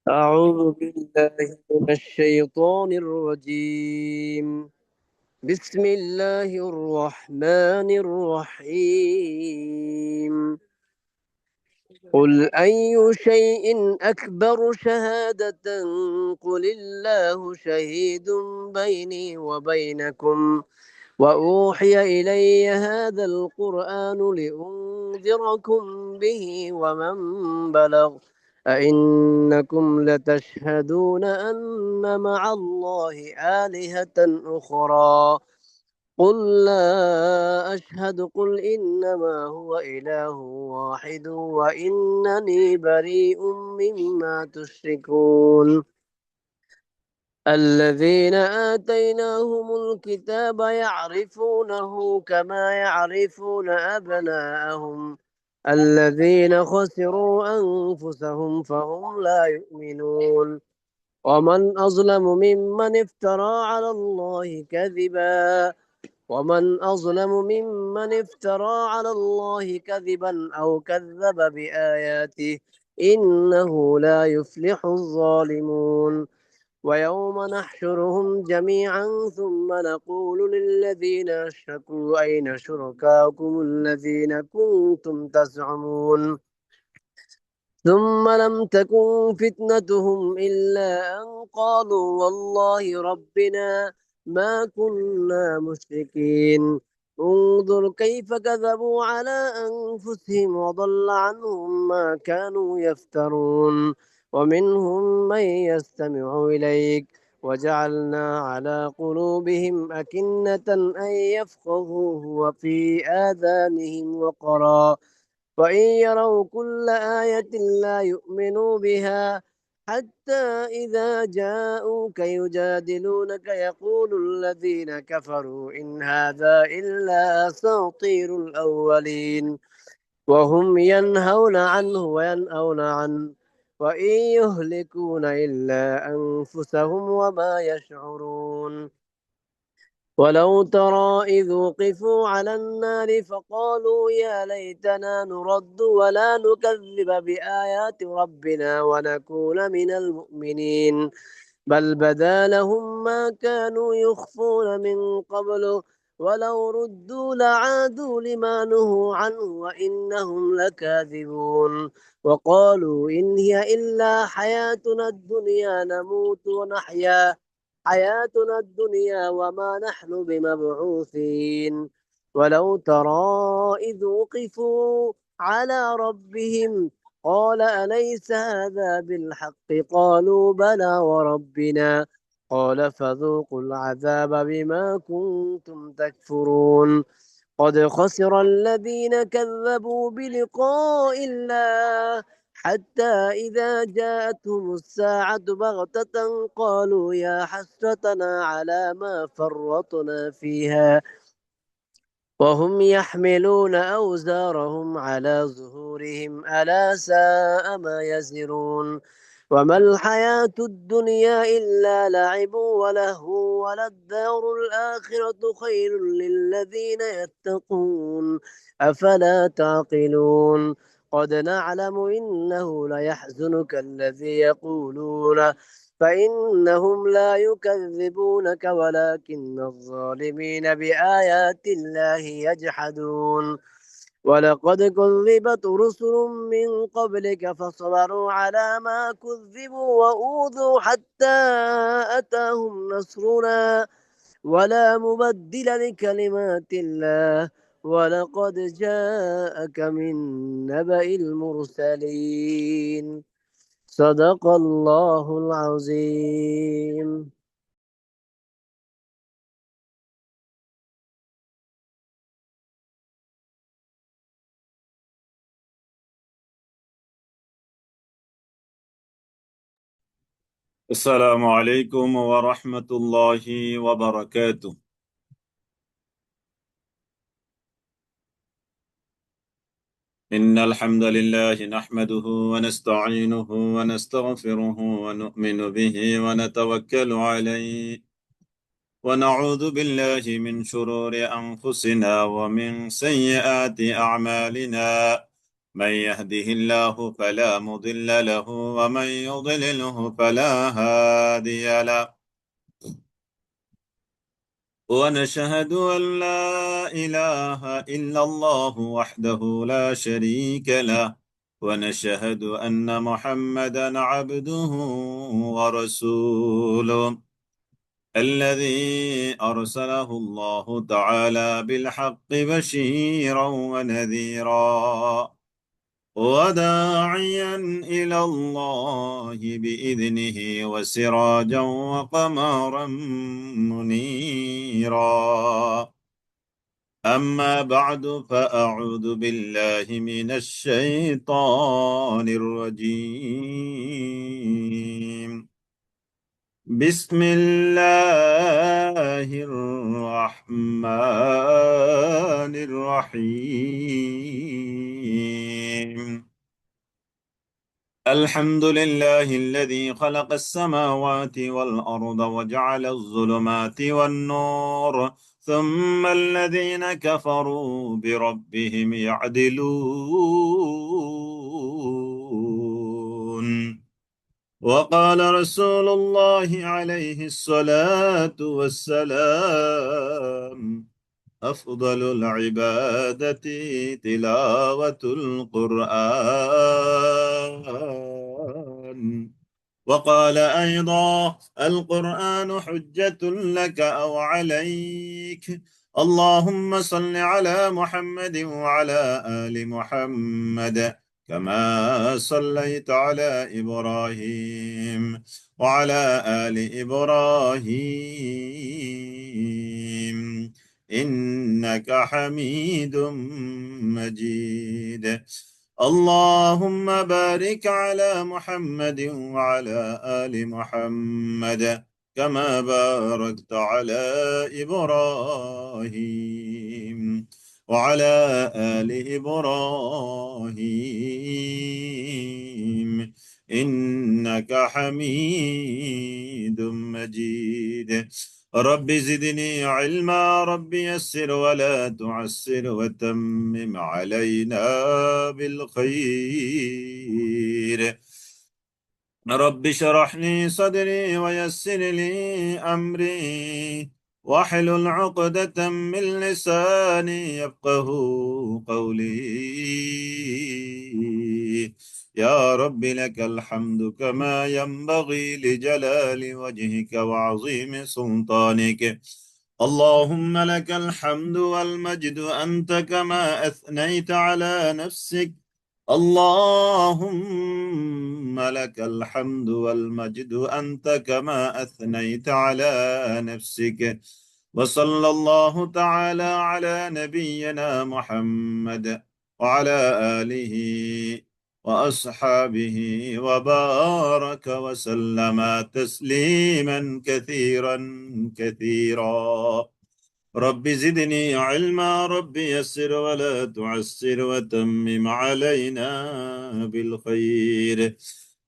أعوذ بالله من الشيطان الرجيم. بسم الله الرحمن الرحيم. قل أي شيء أكبر شهادة؟ قل الله شهيد بيني وبينكم. وأوحي إلي هذا القرآن لأنذركم به ومن بلغ. أئنكم لتشهدون أن مع الله آلهة أخرى؟ قل لا أشهد. قل إنما هو إله واحد وإنني بريء مما تشركون. الذين آتيناهم الكتاب يعرفونه كما يعرفون أبناءهم. الذين خسروا أنفسهم فهم لا يؤمنون. ومن أظلم ممن افترى على الله كذبا ومن أظلم ممن افترى على الله كذبا أو كذب بآياته. إنه لا يفلح الظالمون. ويوم نحشرهم جميعا ثم نقول للذين أشركوا أين شركاؤكم الذين كنتم تزعمون. ثم لم تكن فتنتهم إلا أن قالوا والله ربنا ما كنا مشركين. انظر كيف كذبوا على أنفسهم وضل عنهم ما كانوا يفترون. ومنهم من يستمع إليك وجعلنا على قلوبهم أكنة أن يفقهوه وفي آذانهم وقرا وإن يروا كل آية لا يؤمنوا بها. حتى إذا جاءوك يجادلونك يقول الذين كفروا إن هذا إلا أساطير الأولين. وهم ينهون عنه وينأون عنه وإن يهلكون إلا أنفسهم وما يشعرون. ولو ترى إذ وقفوا على النار فقالوا يا ليتنا نرد ولا نكذب بآيات ربنا ونكون من المؤمنين. بل بدا لهم ما كانوا يخفون من قبل. ولو ردوا لعادوا لما نهوا عنه وإنهم لكاذبون. وقالوا إن هي إلا حياتنا الدنيا نموت ونحيا حياتنا الدنيا وما نحن بمبعوثين. ولو ترى إذ وقفوا على ربهم قال أليس هذا بالحق؟ قالوا بلى وربنا. قال فذوقوا العذاب بما كنتم تكفرون. قد خسر الذين كذبوا بلقاء الله حتى إذا جاءتهم الساعة بغتة قالوا يا حسرتنا على ما فرطنا فيها وهم يحملون أوزارهم على ظهورهم ألا ساء ما يزرون. وما الحياة الدنيا إلا لعب ولهو وللدار الآخرة خير للذين يتقون أفلا تعقلون. قد نعلم إنه ليحزنك الذي يقولون فإنهم لا يكذبونك ولكن الظالمين بآيات الله يجحدون. ولقد كذبت رسل من قبلك فصبروا على ما كذبوا وأوذوا حتى أتاهم نصرنا ولا مبدل لكلمات الله. ولقد جاءك من نبأ المرسلين. صدق الله العظيم. السلام عليكم ورحمة الله وبركاته. إن الحمد لله نحمده ونستعينه ونستغفره ونؤمن به ونتوكل عليه ونعوذ بالله من شرور أنفسنا ومن سيئات أعمالنا. من يهده الله فلا مضل له ومن يضلله فلا هادي له ونشهد أن لا إله إلا الله وحده لا شريك له ونشهد أن محمدا عبده ورسوله الذي أرسله الله تعالى بالحق بشيرا ونذيرا وداعيا إلى الله بإذنه وسراجا وقمرا منيرا أما بعد فأعوذ بالله من الشيطان الرجيم بسم الله الرحمن الرحيم الحمد لله الذي خلق السماوات والأرض وجعل الظلمات والنور ثم الذين كفروا بربهم يعدلون وقال رسول الله عليه الصلاة والسلام أفضل العبادة تلاوة القرآن وقال أيضا القرآن حجة لك أو عليك اللهم صل على محمد وعلى آل محمد كما صليت على إبراهيم وعلى آل إبراهيم إنك حميد مجيد اللهم بارك على محمد وعلى آل محمد كما باركت على إبراهيم وعلى آل إبراهيم إنك حميد مجيد رب زدني علما رب يسر ولا تعسر وتمم علينا بالخير رب اشرح لي صدري ويسر لي أمري واحلل عقدة من لساني يفقه قولي يا رب لك الحمد كما ينبغي لجلال وجهك وعظيم سلطانك اللهم لك الحمد والمجد أنت كما أثنيت على نفسك اللهم لك الحمد والمجد أنت كما أثنيت على نفسك وصلى الله تعالى على نبينا محمد وعلى آله وأصحابه وبارك وسلم تسليما كثيرا كثيرا رب زدني علما رب يسر ولا تعسر وتمم علينا بالخير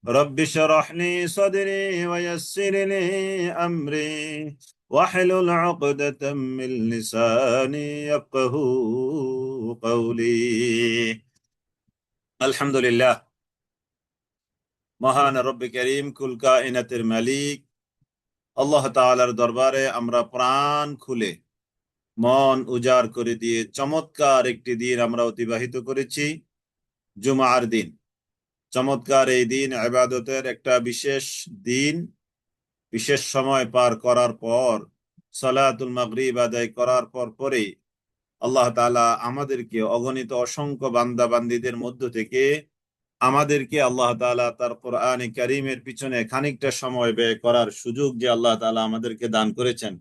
رب اشرح لي صدري ويسر لي أمري واحلل عقدة من لساني يفقه قولي الحمد لله মহান রব্বে করিম কুল কায়নাতের মালিক আল্লাহ তাআলার দরবারে আমরা প্রাণ খুলে মন উজাড় করে দিয়ে চমৎকার একটি দিন আমরা অতিবাহিত করেছি জুমার দিন চমৎকার এই দিন ইবাদতের একটা বিশেষ দিন বিশেষ সময় পার করার পর সালাতুল মাগরিব আদায় করার পরে আল্লাহ তাআলা আমাদেরকে অগণিত অসংখ্য বান্দা বান্দীদের মধ্য থেকে আমাদেরকে আল্লাহ তাআলা তার কোরআনে কারীমের পিছনে খানিকটা সময় ব্যয় করার সুযোগ যে আল্লাহ তাআলা আমাদেরকে দান করেছেন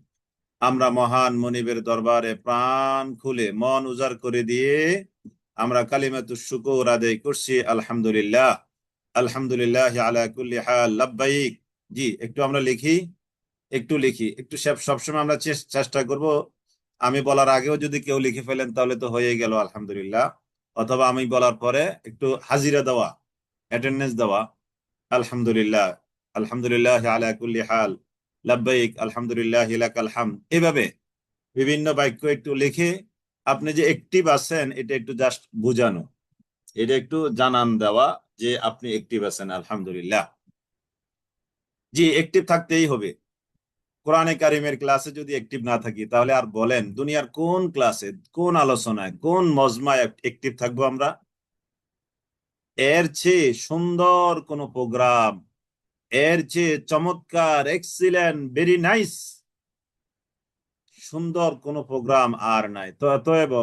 আমরা মহান মনিবের দরবারে প্রাণ খুলে মন উজাড় করে দিয়ে আমরা কালিমাতুশ শুকর আদায় করছি আলহামদুলিল্লাহ আলহামদুলিল্লাহ আলা কুল্লি হাল লাব্বাইক জি একটু আমরা লিখি একটু সবসময় আমরা চেষ্টা করব আমি বলার আগেও যদি কেউ লিখে ফেলেন তাহলে তো হয়ে গেল আলহামদুলিল্লাহ অথবা আমি বলার পরে একটু হাজিরা দেওয়া অ্যাটেন্ডেন্স দেওয়া আলহামদুলিল্লাহ আলহামদুলিল্লাহ আলা কুল্লি হাল লাব্বাইক আলহামদুলিল্লাহ লাকাল হামদ এভাবে বিভিন্ন বাক্য একটু লিখে আপনি যে অ্যাক্টিভ আছেন এটা একটু জাস্ট বোঝানো এটা একটু জানান দেওয়া যে আপনি অ্যাক্টিভ আছেন। আলহামদুলিল্লাহ। জি, অ্যাক্টিভ থাকতেই হবে। কোরআনে কারিমের ক্লাসে যদি অ্যাক্টিভ না থাকি তাহলে আর বলেন দুনিয়ার কোন ক্লাসে, কোন আলোচনায়, কোন মজমায় অ্যাক্টিভ থাকবো আমরা? এর চেয়ে সুন্দর কোন প্রোগ্রাম, এর চেয়ে চমৎকার, এক্সিলেন্ট, ভেরি নাইস, সুন্দর কোন প্রোগ্রাম আর নাই। তো অতএব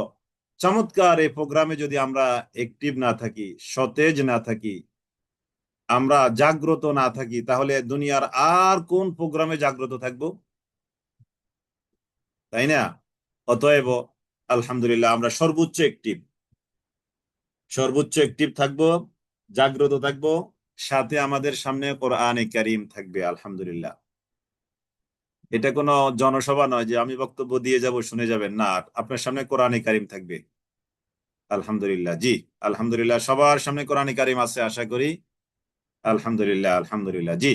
চমৎকার এই প্রোগ্রামে যদি আমরা অ্যাক্টিভ না থাকি, সতেজ না থাকি, আমরা জাগ্রত না থাকি, তাহলে দুনিয়ার আর কোন প্রোগ্রামে জাগ্রত থাকবো? তাই না? অতএব আলহামদুলিল্লাহ আমরা সর্বোচ্চ অ্যাক্টিভ, সর্বোচ্চ অ্যাক্টিভ থাকবো, জাগ্রত থাকবো, সাথে আমাদের সামনে কোরআনে কারীম থাকবে। আলহামদুলিল্লাহ। এটা কোনো জনসভা নয় যে আমি বক্তব্য দিয়ে যাব শুনে যাবেন, না, আপনার সামনে কোরআনে কারীম থাকবে। আলহামদুলিল্লাহ। জি, আলহামদুলিল্লাহ সবার সামনে কোরআনে কারীম আছে আশা করি। আলহামদুলিল্লাহ, আলহামদুলিল্লাহ। জি,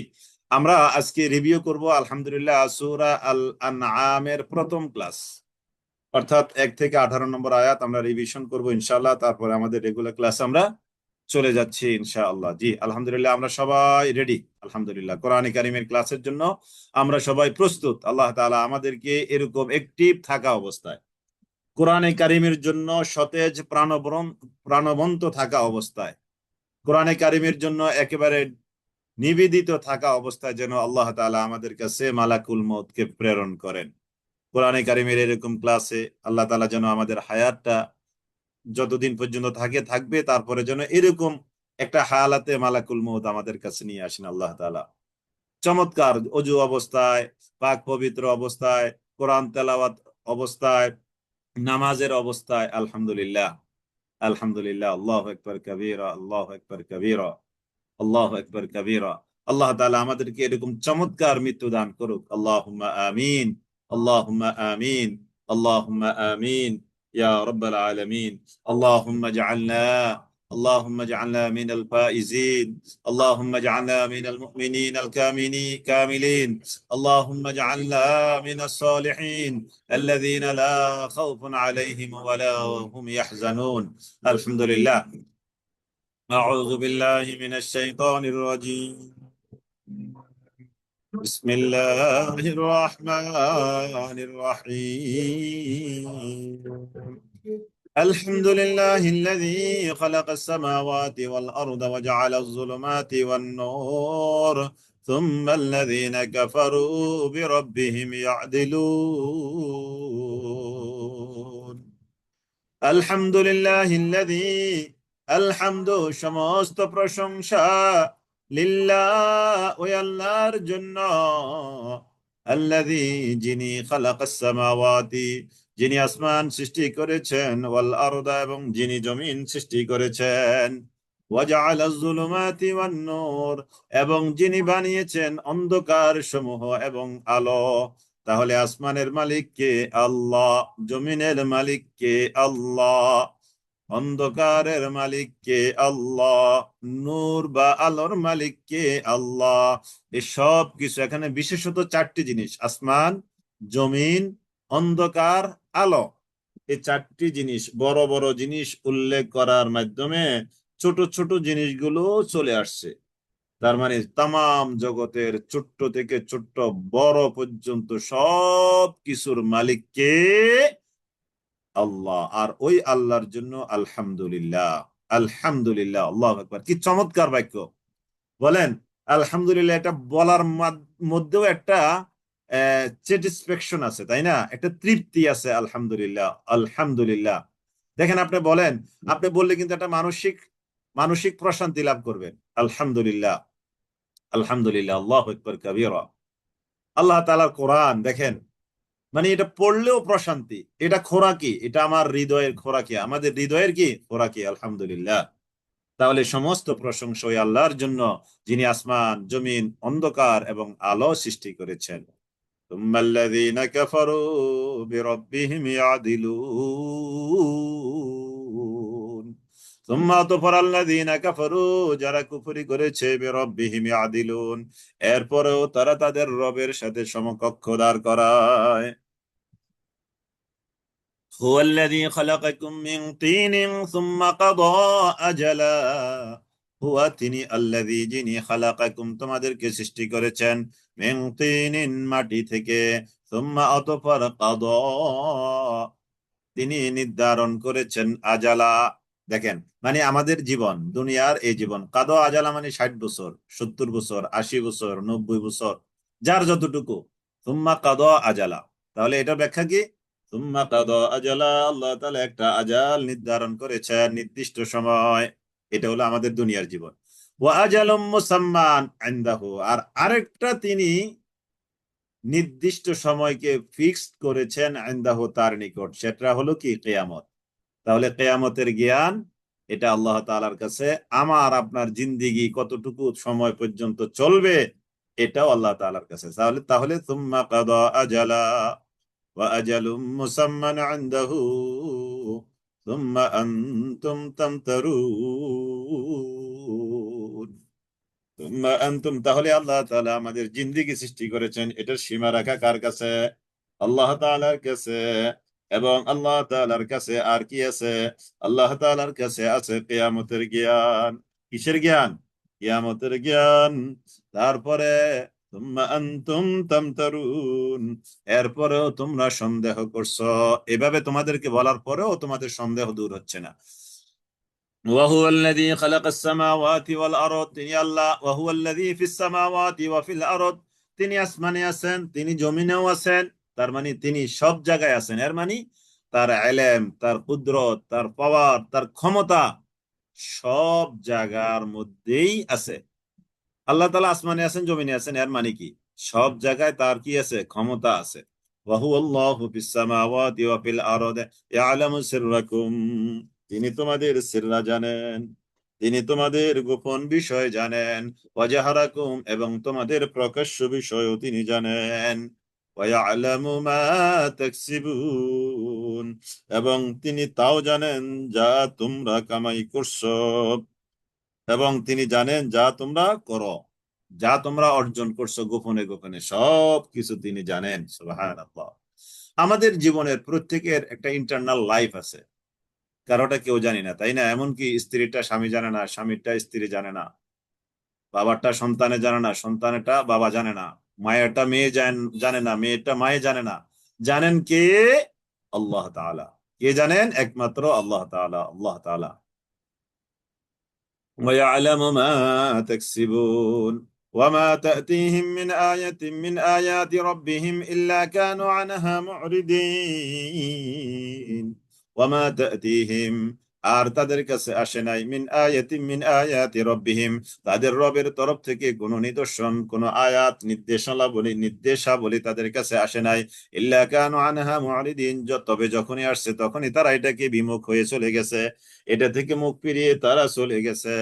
আমরা আজকে রিভিউ করব আলহামদুলিল্লাহ সূরা আল আনআমের প্রথম ক্লাস, অর্থাৎ 1 থেকে 18 নম্বর আয়াত আমরা রিভিশন করব ইনশাআল্লাহ। তারপরে আমাদের রেগুলার ক্লাস আমরা চলে যাচ্ছি ইনশাআল্লাহ। জি, আলহামদুলিল্লাহ আমরা সবাই রেডি। আলহামদুলিল্লাহ কোরআনে কারীমের ক্লাসের জন্য আমরা সবাই প্রস্তুত। আল্লাহ তাআলা আমাদেরকে এরকম অ্যাক্টিভ থাকা অবস্থায়, কোরআনে কারীমের জন্য সতেজ প্রাণবন্ত থাকা অবস্থায়, কোরআনে কারীমের জন্য একেবারে নিবেদিত থাকা অবস্থায় যেন আল্লাহ তাআলা আমাদের কাছে মালাকুল মউতকে প্রেরণ করেন। কোরআনে কারীমের এরকম ক্লাসে আল্লাহ তাআলা যেন আমাদের হায়াতটা যতদিন পর্যন্ত থাকবে, তারপরে যেন এরকম একটা হালাতে মালাকুল মউত আমাদের কাছে নিয়ে আসেন আল্লাহ তাআলা। চমৎকার অজু অবস্থায়, পাক পবিত্র অবস্থায়, কোরআন তেলাওয়াত অবস্থায়, নামাজের অবস্থায়। আলহামদুলিল্লাহ, আলহামদুলিল্লাহ। আল্লাহু আকবার কাবীরা, আল্লাহু আকবার কাবীরা, আল্লাহু আকবার কাবীরা। আল্লাহ তাআলা আমাদেরকে এরকম চমৎকার মৃত্যু দান করুক। আল্লাহুম্মা আমিন, আল্লাহুম্মা আমিন, আল্লাহুম্মা আমিন ইয়া রাব্বাল আলামিন। আল্লাহুম্মা اجعلنا اللهم اجعلنا من الفائزين، اللهم اجعلنا من المؤمنين الكاملين، اللهم اجعلنا من الصالحين الذين لا خوف عليهم ولا هم يحزنون. الحمد لله. أعوذ بالله من الشيطان الرجيم. بسم الله الرحمن الرحيم. الحمد لله الذي خلق السماوات والأرض وجعل الظلمات والنور ثم الذين كفروا بربهم يعدلون. الحمد لله الذي الحمد সমস্ত প্রশংসা লিল্লাহ ওই আল্লাহর জন্য, আল্লাযী যিনি খালাকাস সামাওয়াতি যিনি আসমান সৃষ্টি করেছেন, ওয়াল আরদা এবং যিনি জমিন সৃষ্টি করেছেন, ওয়া জাআলাজ যুলুমাতি ওয়ান নূর এবং যিনি বানিয়েছেন অন্ধকার সমূহ এবং আলো। তাহলে আসমানের মালিক কে? আল্লাহ। জমিনের মালিক কে? আল্লাহ। অন্ধকারের মালিক কে? আল্লাহ। নূর বা আলোর মালিক কে? আল্লাহ। এই সব কিছু এখানে বিশেষত 4টি জিনিস, আসমান, জমিন, অন্ধকার, আলো, এই 4টি জিনিস, বড় বড় জিনিস উল্লেখ করার মাধ্যমে ছোট ছোট জিনিসগুলো চলে আসছে। তার মানে তামাম জগতের ছোট্ট থেকে ছোট্ট বড় পর্যন্ত সব কিছুর মালিক কে? আল্লাহ। আর ওই আল্লাহর জন্য আলহামদুলিল্লাহ, আলহামদুলিল্লাহ। আল্লাহু আকবার। কি চমৎকার বাক্য বলেন! আলহামদুলিল্লাহ, এটা বলার মধ্যেও একটা স্যাটিসফ্যাকশন আছে, তাই না? একটা তৃপ্তি আছে। আলহামদুলিল্লাহ, আলহামদুলিল্লাহ। দেখেন, আপনি বলেন, আপনি বললে কিন্তু একটা মানসিক মানসিক প্রশান্তি লাভ করবেন। আলহামদুলিল্লাহ, আলহামদুলিল্লাহ। আল্লাহু আকবার কাবীরা। আল্লাহ তাআলার কোরআন দেখেন, মানে এটা পড়লেও প্রশান্তি, এটা খোরাকি, এটা আমার হৃদয়ের খোরাকি, আমাদের হৃদয়ের কি খোরাকি। আলহামদুলিল্লাহ। তাহলে সমস্ত প্রশংসা ওই আল্লাহর জন্য যিনি আসমান, জমিন, অন্ধকার এবং আলো সৃষ্টি করেছেন। সুম্মাল্লাযীনা কাফারু বিরাব্বিহিম ইয়াদিলুন। সুম্মা অতঃপর আল্লাযীনা কাফারু, যারা কুফরি করেছে, বিরাব্বিহিম ইয়াদিলুন, এরপরেও তারা তাদের রবের সাথে সমকক্ষ দাঁড় করায়। হুয়াল্লাযী খালাকাকুম মিন তিনিন সুম্মা কাদা আজালা, হুয়া তিনি, আল্লাযী যিনি, খালাকাকুম তোমাদেরকে সৃষ্টি করেছেন, মিন তিনিন মাটি থেকে, সুম্মা অতঃপর কাদা তিনি নির্ধারণ করেছেন, আজালা দেখেন, মানে আমাদের জীবন, দুনিয়ার এই জীবন, কাদা আজালা মানে 60 বছর, 70 বছর, 80 বছর, 90 বছর, যার যতটুকু। সুম্মা কাদা আজালা, তাহলে এটা ব্যাখ্যা কি? সুম্মা কাদা আজালা, আল্লাহ তাআলা একটা আজাল নির্ধারণ করেছেন, নির্দিষ্ট সময়। এটা হলো আমাদের দুনিয়ার জীবন। ওয়া আজালুম মুসাম্মান ইনদাহু, আর আরেকটা তিনি নির্দিষ্ট সময়কে ফিক্সড করেছেন, ইনদাহু তার নিকট, সেটা হলো কি? কিয়ামত। তাহলে কিয়ামতের জ্ঞান এটা আল্লাহ তাআলার কাছে। আমার আপনার জিন্দেগি কতটুকু সময় পর্যন্ত চলবে এটাও আল্লাহ তাআলার কাছে। তাহলে তাহলে সুম্মা কাদা আজালা ওয়া আজালুম মুসাম্মান ইনদাহু সুম্মা আনতুম তামতারুন। সুম্মা আনতুম, তাহলে আল্লাহ তাআলা আমাদের জিন্দেগি সৃষ্টি করেছেন, এটার সীমা রাখা কার কাছে? আল্লাহ তাআলার কাছে। এবং আল্লাহ তাআলার কাছে আর কি আছে? আল্লাহ তাআলার কাছে আছে কিয়ামতের জ্ঞান। কিসের জ্ঞান? কিয়ামতের জ্ঞান। তারপরে সুম্মা আনতুম তামতারুন, এরপরেও তোমরা সন্দেহ করছো। এভাবে তোমাদেরকে বলার পরেও তোমাদের সন্দেহ দূর হচ্ছে না। وهو الذي خلق السماوات والأرض, তিনি আল্লাহ। وهو الذي في السماوات وفي الأرض, তিনি আসমানে আছেন, তিনি জমিনেও আছেন। তার মানে তিনি সব জায়গায় আছেন। এর মানে তার ইলম, তার কুদরত, তার পাওয়ার, তার ক্ষমতা সব জায়গার মধ্যেই আছে। আল্লাহ তাআলা আসমানে আছেন, জমিনে আছেন, এর মানে কি? সব জায়গায় তার কি আছে? ক্ষমতা আছে। ওয়াহু আল্লাহু ফিস সামাওয়াতি ওয়া ফিল আরদি ইয়ালামু সিররাকুম, তিনি তোমাদের সিররা জানেন, তিনি তোমাদের গোপন বিষয় জানেন। ওয়া জাহারাকুম, এবং তোমাদের প্রকাশ্য বিষয়ও তিনি জানেন। ওয়া ইয়ালামু মা তাকসিবুন, এবং তিনি তাও জানেন যা তোমরা কামাই করছো, এবং তিনি জানেন যা তোমরা করো, যা তোমরা অর্জন করছো গোপনে গোপনে, সব কিছু তিনি জানেন। সুবহানাল্লাহ। আমাদের জীবনের প্রত্যেকের একটা ইন্টারনাল লাইফ আছে, কারোটা কেউ জানি না, তাই না? এমনকি স্ত্রীটা স্বামী জানে না, স্বামীরটা স্ত্রী জানে না, বাবারটা সন্তানে জানে না, সন্তানেরটা বাবা জানে না, মায়েরটা মেয়ে জানে না, মেয়েরটা মায়ে জানে না। জানেন কে? আল্লাহ তাআলা। কে জানেন? একমাত্র আল্লাহ তাআলা। আল্লাহ তাআলা। ويعلم ما تكسبون وما تأتيهم من آية من آيات ربهم إلا كانوا عنها معرضين وما تأتيهم, আর তাদের কাছে আসে নাই, মিন আয়াতিন মিন আয়াতি রব্বিহিম, তাদের রবের তরফ থেকে কোনো নিদর্শন, কোনো আয়াত, নির্দেশাবলী তাদের কাছে আসে নাই। ইল্লা কানু আনহা মুরিদিন, তবে যখনই আসছে তখনই তারা এটাকে বিমুখ হয়ে চলে গেছে, এটা থেকে মুখ ফিরিয়ে তারা চলে গেছে।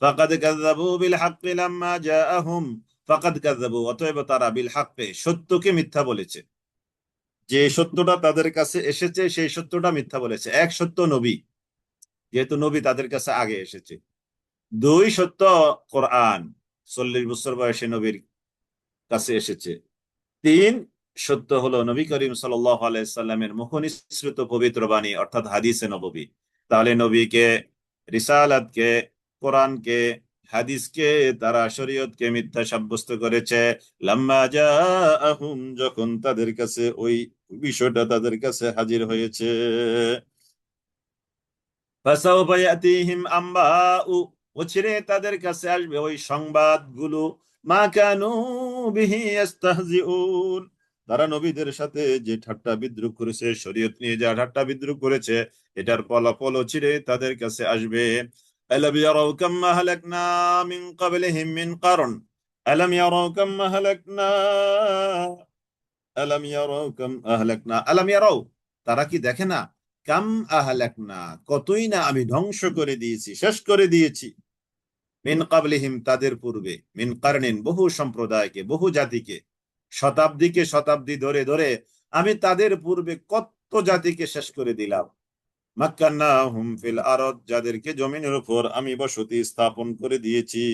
ফাকাদ কাযাবু বিল হাক্কি লাম্মা জাআহুম, ফাকাদ কাযাবু, অতএব তারা বিল হাক্কি, সত্যকে মিথ্যা বলেছে। যে সত্যটা তাদের কাছে এসেছে সেই সত্যটা মিথ্যা বলেছে। এক সত্য নবী, যেহেতু নবী তাদের কাছে আগে এসেছে। দুই সত্য কোরআন, 40 বছর বয়সে নবীর কাছে এসেছে। তিন সত্য হলো নবী করিম সাল্লাল্লাহু আলাইহি সাল্লামের মুখনিসৃত পবিত্র বাণী, অর্থাৎ হাদিসে নববী। তাহলে নবীকে, রিসালাতকে, কোরআনকে, হাদিসকে, তারা শরীয়তকে মিথ্যা সাব্যস্ত করেছে। লাম্মা জাআহুম, যখন তাদের কাছে ওই বিষয়টা তাদের কাছে হাজির হয়েছে। ফাসাউফা ইয়াতিহিম আম্বাউ, অচিরে তাদের কাছে আসবে ওই সংবাদগুলো, মা কানু বিহি ইস্তাহজিউন, তারা নবীদের সাথে যে ঠাট্টা বিদ্রুপ করেছে, শরীয়ত নিয়ে যা ঠাট্টা বিদ্রুপ করেছে, এটার ফলাফল অচিরে তাদের কাছে আসবে। আলাম ইয়ারাউ কাম্মা হালাকনা মিন ক্বাবলিহিম মিন কারন, আলাম ইয়ারাউ কাম্মা হালাকনা, আলাম ইয়ারাউ কাম আহলাকনা, আলাম ইয়ারাউ, তারা কি দেখে না? কাম আহলাকনা, কতই না আমি ধ্বংস করে দিয়েছি, শেষ করে দিয়েছি। মিন কাবলিহিম, তাদের পূর্বে, মিন কারনিন, বহু সম্প্রদায়কে, বহু জাতিকে, শতাব্দীকে শতাব্দী ধরে ধরে আমি তাদের পূর্বে কত জাতিকে শেষ করে দিলাম। মাক্কান্নাহুম ফিল আরদ, যাদেরকে জমিনের উপর আমি বসতি স্থাপন করে দিয়েছি।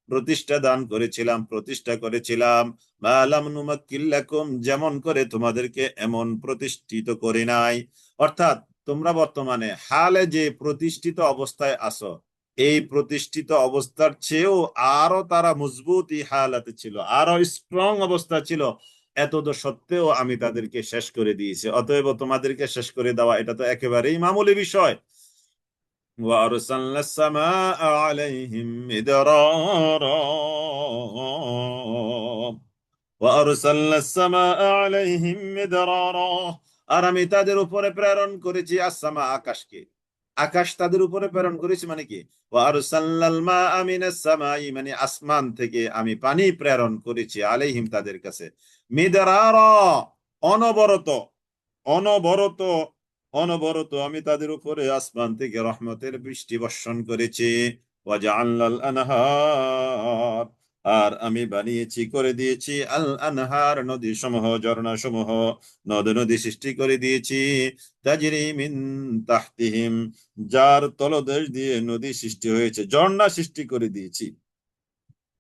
প্রতিষ্ঠা দান করেছিলাম, প্রতিষ্ঠা করেছিলাম। মা লাম নুমাক্কিল লাকুম, যেমন করে তোমাদেরকে এমন প্রতিষ্ঠিত করি নাই। অর্থাৎ তোমরা বর্তমানে হালে যে প্রতিষ্ঠিত অবস্থায় আছো, এই প্রতিষ্ঠিত অবস্থার চেয়েও আরো তারা মজবুতি হালাতে ছিল, আরো স্ট্রং অবস্থা ছিল। এতদ সত্ত্বেও আমি তাদেরকে শেষ করে দিয়েছি। অতএব তোমাদেরকে শেষ করে দেওয়া এটা তো একেবারেই মামুলি বিষয়। وأرسلنا السماء عليهم مدرارا وأرسلنا السماء عليهم مدرارا আর আমি তাদের উপরে প্রেরণ করেছি আসসামা, আকাশকে। আকাশ তাদের উপরে প্রেরণ করেছি মানে কি, ওয়ারসালনাল মাআ মিনাস সামাই, মানে আসমান থেকে আমি পানি প্রেরণ করেছি, আলাইহিম তাদের কাছে, মিদরারা, অনবরত, অনবরত, অনবরত আমি তাদের উপরে আসমান থেকে রহমতের বৃষ্টি বর্ষণ করেছি। ওয়াজআলনাল আনহার, আর আমি বানিয়েছি, করে দিয়েছি, আল আনহার, নদী সমূহ, ঝর্ণা সমূহ, নদ নদী সৃষ্টি করে দিয়েছি। তাজরি মিন তাহতিহিম, যার তলদেশ দিয়ে নদী সৃষ্টি হয়েছে, ঝর্ণা সৃষ্টি করে দিয়েছি,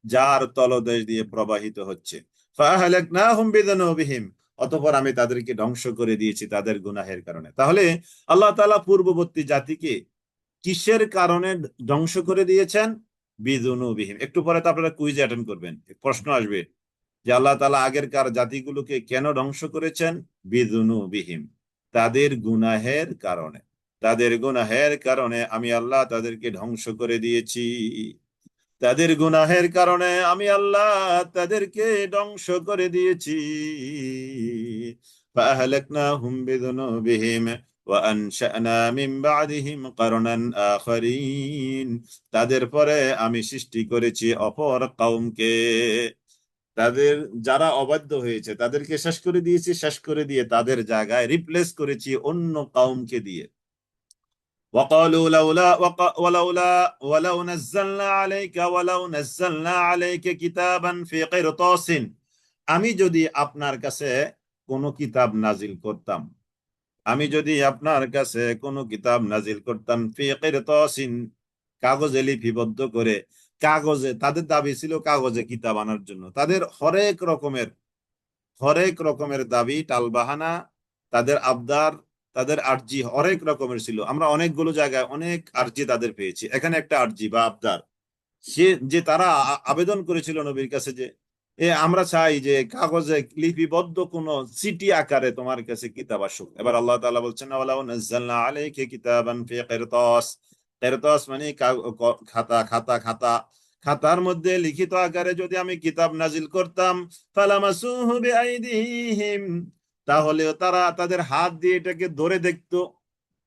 যার তলদেশ দিয়ে প্রবাহিত হচ্ছে। ফাআহলাকনাহুম বিযুনুবিহিম, অতঃপর আমি তাদেরকে ধ্বংস করে দিয়েছি তাদের গুনাহের কারণে। তাহলে আল্লাহ তাআলা পূর্ববর্তী জাতিকে কিসের কারণে ধ্বংস করে দিয়েছেন? বিযুনুবিহিম। একটু পরে তো আপনারা কুইজ অ্যাটেন্ড করবেন, প্রশ্ন আসবে যে আল্লাহ তাআলা আগেরকার জাতিগুলোকে কেন ধ্বংস করেছেন? বিযুনুবিহিম, তাদের গুনাহের কারণে। তাদের গুনাহের কারণে আমি আল্লাহ তাদেরকে ধ্বংস করে দিয়েছি। তাদের গুনাহের কারণে আমি আল্লাহ তাদেরকে ধ্বংস করে দিয়েছি। فأهلكناهم بذنوبهم وأنشأنا من بعدهم قرنا آخرين, তাদের পরে আমি সৃষ্টি করেছি অপর কওমকে। তাদের যারা অবাধ্য হয়েছে তাদেরকে শেষ করে দিয়েছি, শেষ করে দিয়ে তাদের জায়গায় রিপ্লেস করেছি অন্য কওমকে দিয়ে। وقالوا ولو نزلنا عليك كتابا في قرطاس, আমি যদি আপনার কাছে কোনো কিতাব নাজিল করতাম, আমি যদি আপনার কাছে কোনো কিতাব নাজিল করতাম, ফি কিরতাসিন, কাগজে লিপিবদ্ধ করে। কাগজে, তাদের দাবি ছিল কাগজে কিতাব আনার জন্য, তাদের হরেক রকমের দাবি, টালবাহানা, তাদের আবদার, তাদের আরজি হরেক রকমের ছিল। আমরা অনেকগুলো জায়গায় অনেক আরজি তাদের পেয়েছি। এখানে একটা আরজি বা আবদার, সে যে তারা আবেদন করেছিল নবীর কাছে যে আমরা চাই যে কাগজে লিপিবদ্ধ কোন চিঠি আকারে তোমার কাছে কিতাব আসুক। এবার আল্লাহ তাআলা বলছেন, ওয়ালাউ নাযালনা আলাইকা কিতাবান ফি কিরতাস, কিরতাস মানে খাতা, খাতা, খাতা, খাতার মধ্যে লিখিত আকারে যদি আমি কিতাব নাজিল করতাম, ফালামাসুহু বিআইদিহিম, তাহলে তারা তাদের হাত দিয়ে এটাকে ধরে দেখতো,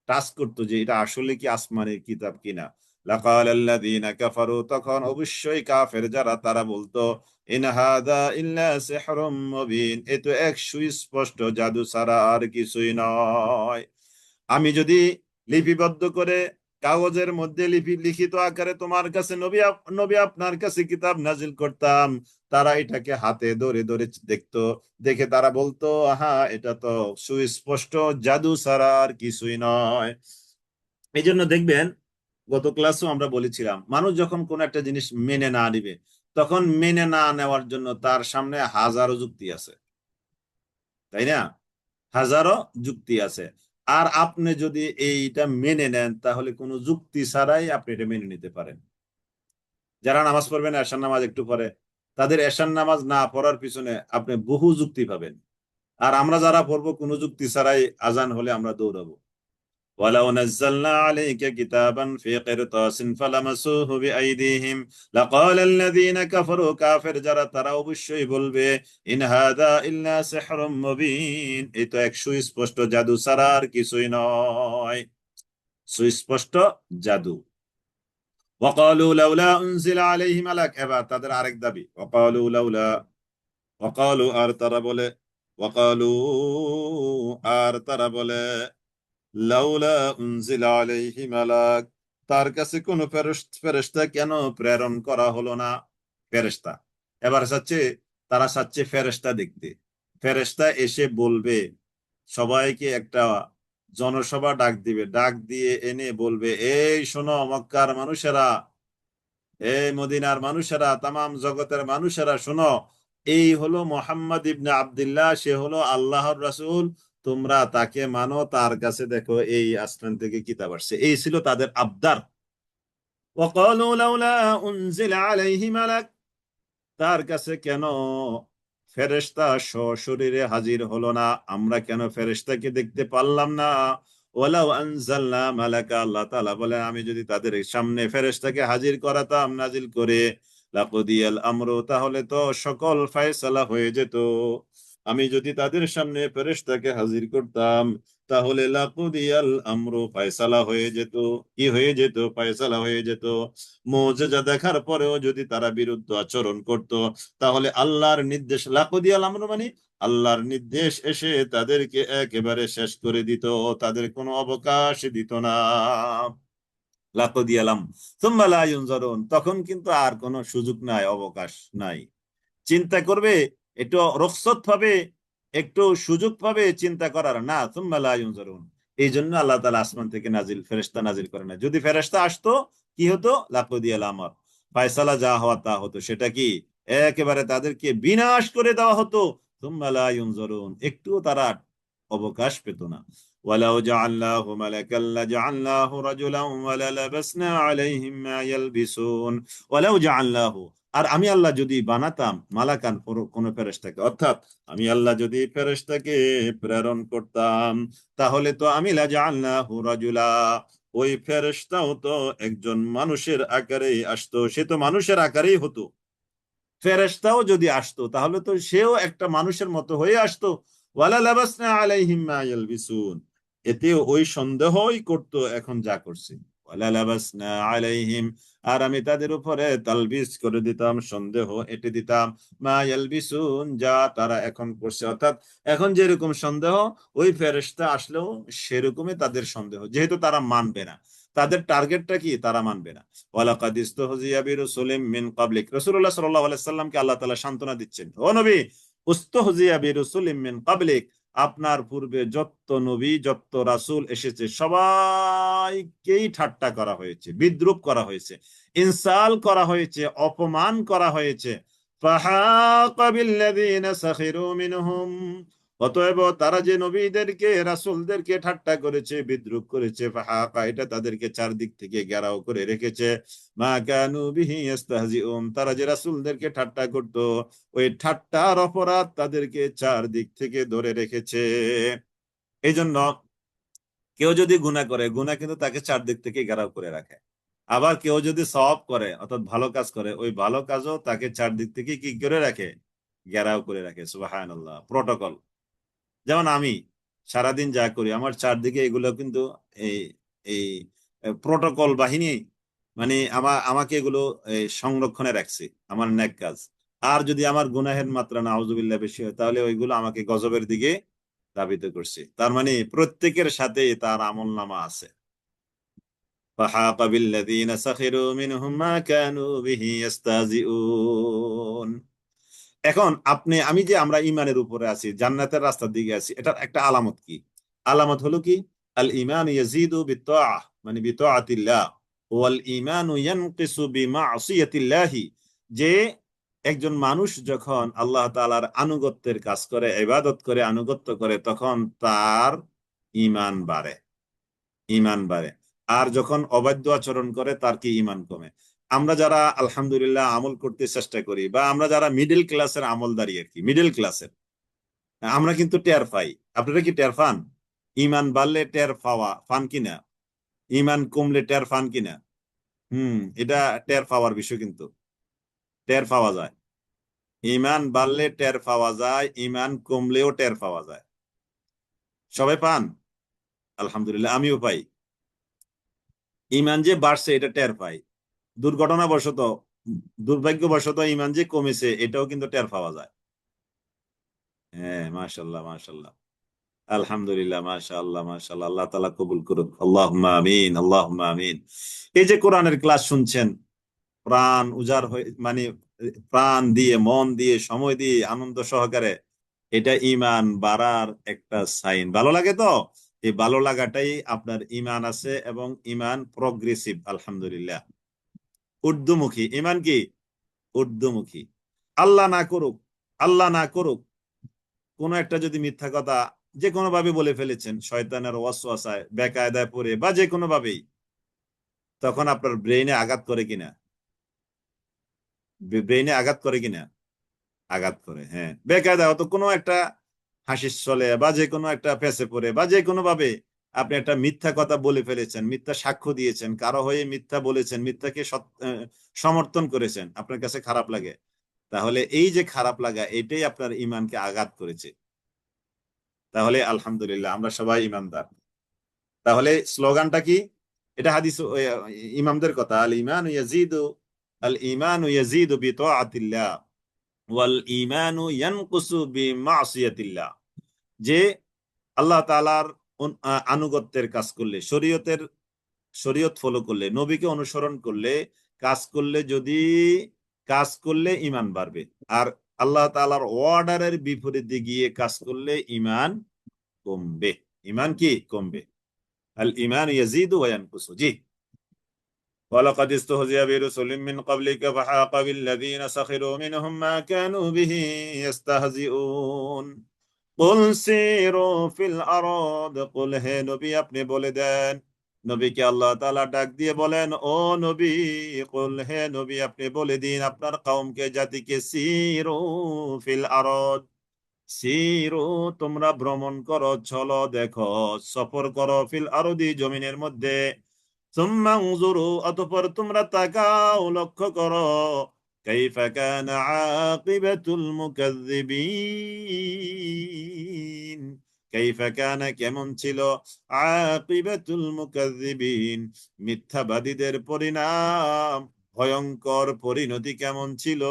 টাচ করতো যে এটা আসলে কি আসমানের কিতাব কিনা। লাকাল আল্লাযীনা কাফারু, তখন অবশ্যই কাফের যারা তারা বলতো, ইন হাযা ইল্লা সিহরুম মুবিন, এ তো এক সুস্পষ্ট জাদু ছাড়া আর কিছুই নয়। আমি যদি লিপিবদ্ধ করে কাগজের মধ্যে লিখিত আকারে তোমার কাছে নবী আপনার কাছে কিতাব নাজিল করতাম, তারা এটাকে হাতে ধরে ধরে দেখতো, দেখে তারা বলতো, হ্যাঁ এটা তো সুস্পষ্ট জাদু ছাড়া আর কিছুই নয়। এই জন্য দেখবেন, গত ক্লাসও আমরা বলেছিলাম, মানুষ যখন কোন একটা জিনিস মেনে না নিবে, তখন মেনে না নেওয়ার জন্য তার সামনে হাজারো যুক্তি আছে, তাই না? হাজারো যুক্তি আছে। আর আপনি যদি এইটা মেনে নেন, তাহলে কোনো যুক্তি ছাড়াই আপনি এটা মেনে নিতে পারেন। যারা নামাজ পড়বেন এশার নামাজ একটু পরে, তাদের এশার নামাজ না পড়ার পিছনে আপনি বহু যুক্তি পাবেন। আর আমরা যারা পড়বো কোনো যুক্তি ছাড়াই, আজান হলে আমরা দৌড়াবো। ولو نزلنا عليك كتابا في قرطاس فلمسوه بأيديهم لقال الذين كفروا, কাফের যারা তারা অবশ্যই বলবে, ইন হাদা ইল্লা সিহরুম মুবিন, এই তো এক সুস্পষ্ট জাদু ছাড়া আর কিছুই নয়, সুস্পষ্ট জাদু। وقالوا لولا أنزل عليه ملك, এবার তাদের আরেক দাবি, وقالوا لولا, وقالوا আর তারা বলে, وقالوا আর তারা বলে, লাউলা উনজিলা আলাইহি মালাক, তার কাছে কোন ফেরেশতা কেন প্রেরণ করা হলো না? ফেরেশতা, এবার চাচ্ছে, তারা চাচ্ছে ফেরেশতা দেখতে। ফেরেশতা এসে বলবে, সবাইকে একটা জনসভা ডাক দিবে, ডাক দিয়ে এনে বলবে, এই শোনো মক্কার মানুষেরা, এই মদিনার মানুষেরা, তামাম জগতের মানুষেরা শোনো, এই হলো মোহাম্মদ ইবনে আব্দুল্লাহ, সে হলো আল্লাহর রাসূল, তোমরা তাকে মানো, তার কাছে দেখো এই আসমান থেকে কিতাব আসছে। এই ছিল তাদের আবদার। ওয়াকালু লাউলা উনজিলা আলাইহি মালাক, তার কাছে কেন ফেরেশতা সশরীরে হাজির হলো না, আমরা কেন ফেরেশতাকে দেখতে পারলাম না। ওয়ালাউ আনজালনা মালাকা, আল্লাহ তাআলা বলেন, আমি যদি তাদের সামনে ফেরেশতাকে হাজির করাতাম নাজিল করে, লাকুদিয়াল আমরু, তাহলে তো সকল ফয়সালা হয়ে যেত। আমি যদি তাদের সামনে ফেরেশতাকে হাজির করতাম, তাহলে লাকুদিয়াল আমরু, ফয়সালা হয়ে যেত। কি হয়ে যেত? ফয়সালা হয়ে যেত। মুজিজা দেখার পরেও যদি তারা বিরুদ্ধ আচরণ করত, তাহলে আল্লাহর নির্দেশ, লাকুদিয়াল আমরু মানে আল্লাহর নির্দেশ এসে তাদেরকে একেবারে শেষ করে দিত, তাদের কোনো অবকাশ দিত না। লাকুদিয়ালাম সুম্মা লা ইউনজারুন, তখন কিন্তু আর কোনো সুযোগ নাই, অবকাশ নাই। চিন্তা করবে, একটু রুখসত পাবে, একটু সুযোগ পাবে চিন্তা করার, না। সুম্মা লা ইউনজারুন, এই জন্য আল্লাহ তাআলা আসমান থেকে ফেরেশতা নাজিল করে না। যদি ফেরেশতা আসতো, কি হতো? লাকুদিয়াল আমর, ফয়সালা যা হওয়া তা হতো। সেটা কি? একেবারে তাদেরকে বিনাশ করে দেওয়া হতো। সুম্মা লা ইউনজারুন, একটুও তারা অবকাশ পেত না। ওয়ালাউ জাআলনাহু মালাকাল লাজআলনাহু রাজুলান ওয়ালা লাবাসনা আলাইহিম মা ইয়ালবিসুন। ওয়ালাউ জাআলনাহু, আর আমি আল্লাহ যদি বানাতাম মালাকান, কোন ফেরেশতাকে, অর্থাৎ আমি আল্লাহ যদি ফেরেশতাকে প্রেরণ করতাম, তাহলে তো আমি লাজআলনাহু রাজুলা, ওই ফেরেশতাও তো একজন মানুষের আকারেই আসতো, সে তো মানুষের আকারেই হতো। ফেরেশতাও যদি আসতো, তাহলে তো সেও একটা মানুষের মতো হয়ে আসতো। ওয়ালা লাবাসনা আলাইহিম মা ইয়ালবিসুন, এতে ওই সন্দেহই করতো এখন যা করছে। ওয়ালা লাবাসনা আলাইহিম, আর আমি তাদের উপরে তালবিস করে দিতাম, সন্দেহ এঁটে দিতাম, মা ইয়ালবিসুন, যা তারা এখন করছে। অর্থাৎ এখন যেরকম সন্দেহ, ওই ফেরেশতা আসলেও সেরকমই তাদের সন্দেহ, যেহেতু তারা মানবে না। তাদের টার্গেটটা কি? তারা মানবে না। ওয়ালাকাদ ইস্তাহজিয়া বিরুসুলিম মিন ক্বাবলিক, রাসূলুল্লাহ সাল্লাল্লাহু আলাইহি সাল্লামকে আল্লাহ তাআলা সান্ত্বনা দিচ্ছেন, ও নবী, উস্তাহজিয়া বিরুসুলিম মিন ক্বাবলিক, আপনার পূর্বে যত নবী যত রাসূল এসেছে সবাইকেই ঠাট্টা করা হয়েছে, বিদ্রূপ করা হয়েছে, ইনসাল করা হয়েছে, অপমান করা হয়েছে। ফাহাকা বিল্লাযীনা সাখিরু মিনহুম, অতএব তারা যে নবীদেরকে রাসূলদেরকে ঠাট্টা করেছে, বিদ্রূপ করেছে, ফাহাকা, এটা তাদেরকে চারদিক থেকে ঘেরাও করে রেখেছে। মা কানু বিহি ইস্তাহজিউন, তারা যে রাসূলদেরকে ঠাট্টা করত, ওই ঠাট্টার অপরাধ তাদেরকে চারদিক থেকে ধরে রেখেছে। এই জন্য কেউ যদি গুনাহ করে, গুনাহ কিন্তু তাকে চারদিক থেকে ঘেরাও করে রাখে। আবার কেউ যদি সওয়াব করে, অর্থাৎ ভালো কাজ করে, ওই ভালো কাজও তাকে চারদিক থেকে কি করে রাখে? ঘেরাও করে রাখে। সুবহানাল্লাহ, প্রটোকল। যেমন আমি সারাদিন যা করি, আমার চারদিকে এগুলো কিন্তু এই এই প্রটোকল বাহিনী, মানে আমাকে এগুলো সংরক্ষণে রাখছে, আমার নেক কাজ। আর যদি আমার গুনাহের মাত্রা নাউজুবিল্লাহ বেশি হয়, তাহলে ওইগুলো আমাকে গজবের দিকে ধাবিত করছে। তার মানে প্রত্যেকের সাথে তার আমলনামা আছে। فحاق بالذين سخروا منهم ما كانوا به يستهزئون। এখন আমি যে আমরা ইমানের উপরে আছি, জান্নাতের রাস্তার দিকে আছি, এটার একটা আলামত কি? আলামত হলো কি? আল ঈমান ইয়াজিদু বিত্তাআহ, মানে বিত্তাআতিল্লাহ, ওয়াল ঈমানু ইয়ানকিসু বিমাসিয়াতিল্লাহ, যে একজন মানুষ যখন আল্লাহ তাআলার আনুগত্যের কাজ করে, ইবাদত করে, আনুগত্য করে, তখন তার ঈমান বাড়ে, ঈমান বাড়ে। আর যখন অবাধ্য আচরণ করে, তার কি? ঈমান কমে। আমরা যারা আলহামদুলিল্লাহ আমল করতে চেষ্টা করি, বা আমরা যারা মিডল ক্লাসের আমলদারি আর কি, মিডল ক্লাসের, আমরা কিন্তু টের পাই। আপনারা কি টের পান? ঈমান বাড়লে টের পান কিনা? ঈমান কমলে টের পান কিনা? এটা টের পাওয়ার বিষয়, কিন্তু টের পাওয়া যায়। ঈমান বাড়লে টের পাওয়া যায়, ঈমান কমলেও টের পাওয়া যায়। সবাই পান? আলহামদুলিল্লাহ, আমিও পাই। ঈমান যে বাড়ছে এটা টের পাই। দুর্ঘটনাবশত, দুর্ভাগ্যবশত ঈমান যে কমেছে, এটাও কিন্তু টের পাওয়া যায়। হ্যাঁ, মাশাআল্লাহ, মাশাআল্লাহ, আলহামদুলিল্লাহ, মাশাআল্লাহ, মাশাআল্লাহ, আল্লাহ তাআলা কবুল করুন, আল্লাহুম্মা আমিন, আল্লাহুম্মা আমিন। এই যে কোরআনের ক্লাস শুনছেন, প্রাণ উজাড় হয়ে, মানে প্রাণ দিয়ে, মন দিয়ে, সময় দিয়ে, আনন্দ সহকারে, এটা ঈমান বাড়ার একটা সাইন। ভালো লাগে তো? এই ভালো লাগাটাই আপনার ঈমান আছে, এবং ঈমান প্রগ্রেসিভ, আলহামদুলিল্লাহ। ঊর্ধ্বমুখী। ইমান কি? ঊর্ধ্বমুখী। আল্লাহ না করুক, আল্লাহ না করুক, কোন একটা যদি মিথ্যা কথা যে কোনো ভাবে বলে ফেলেছেন, শয়তানের ওয়াসওয়াসায়, বেকায়দায় পড়ে বা যে কোনো ভাবেই, তখন আপনার ব্রেইনে আঘাত করে কিনা? ব্রেইনে আঘাত করে কিনা? আঘাত করে, হ্যাঁ। বেকায়দা হয়তো কোনো একটা হাসির চলে বা যে কোনো একটা ফেঁসে পড়ে বা যে কোনো ভাবে আপনি একটা মিথ্যা কথা বলে ফেলেছেন, মিথ্যা সাক্ষ্য দিয়েছেন, কারো হয়ে মিথ্যা বলেছেন, মিথ্যাকে সমর্থন করেছেন, আপনার কাছে খারাপ লাগে। তাহলে এই যে খারাপ লাগা, এটাই আপনার ইমানকে আঘাত করেছে। তাহলে আলহামদুলিল্লাহ আমরা সবাই ইমানদার। তাহলে স্লোগানটা কি? এটা হাদিস, ইমামদের কথা, আল ইমানু ইয়াজিদু বিতাআতিল্লাহ ওয়াল ইমানু ইয়ানকুসু বিমাসিয়াতিল্লাহ। যে আল্লাহ তাআলার আনুগত্যের কাজ করলে, শরীয়ত ফলো করলে, নবীকে অনুসরণ করলে, কাজ করলে ইমান বাড়বে। আর আল্লাহ তাআলার অর্ডারের বিপরীতে গিয়ে কাজ করলে ইমান কমবে। ইমান কি? কমবে। আল ইমান ইয়াজিদু ওয়া ইয়ানকুসু। জি। ولقد استهزئ برسل من قبلك فحاق بالذين سخروا منهم ما كانوا به يستهزئون قل سيروا في الأرض قل হে নবী আপনি বলে দেন। নবীকে আল্লাহ তাআলা ডাক দিয়ে বলেন, ও নবী, কুল হে নবী আপনি বলে দিন আপনার কওমকে, জাতিকে, সিরু ফিল আরদ, সিরু তোমরা ভ্রমণ করো, চলো, দেখো, সফর করো, ফিল আরদি জমিনের মধ্যে, সুম্মা উযুরু অতঃপর তোমরা তাকাও, লক্ষ্য করো, কাইফা কানা আকিবাতুল মুকাজ্জিবিন, কাইফা কানা কেমন ছিল, আকিবাতুল মুকাজ্জিবিন মিথ্যাবাদীদের পরিণাম, ভয়ঙ্কর পরিণতি কেমন ছিল।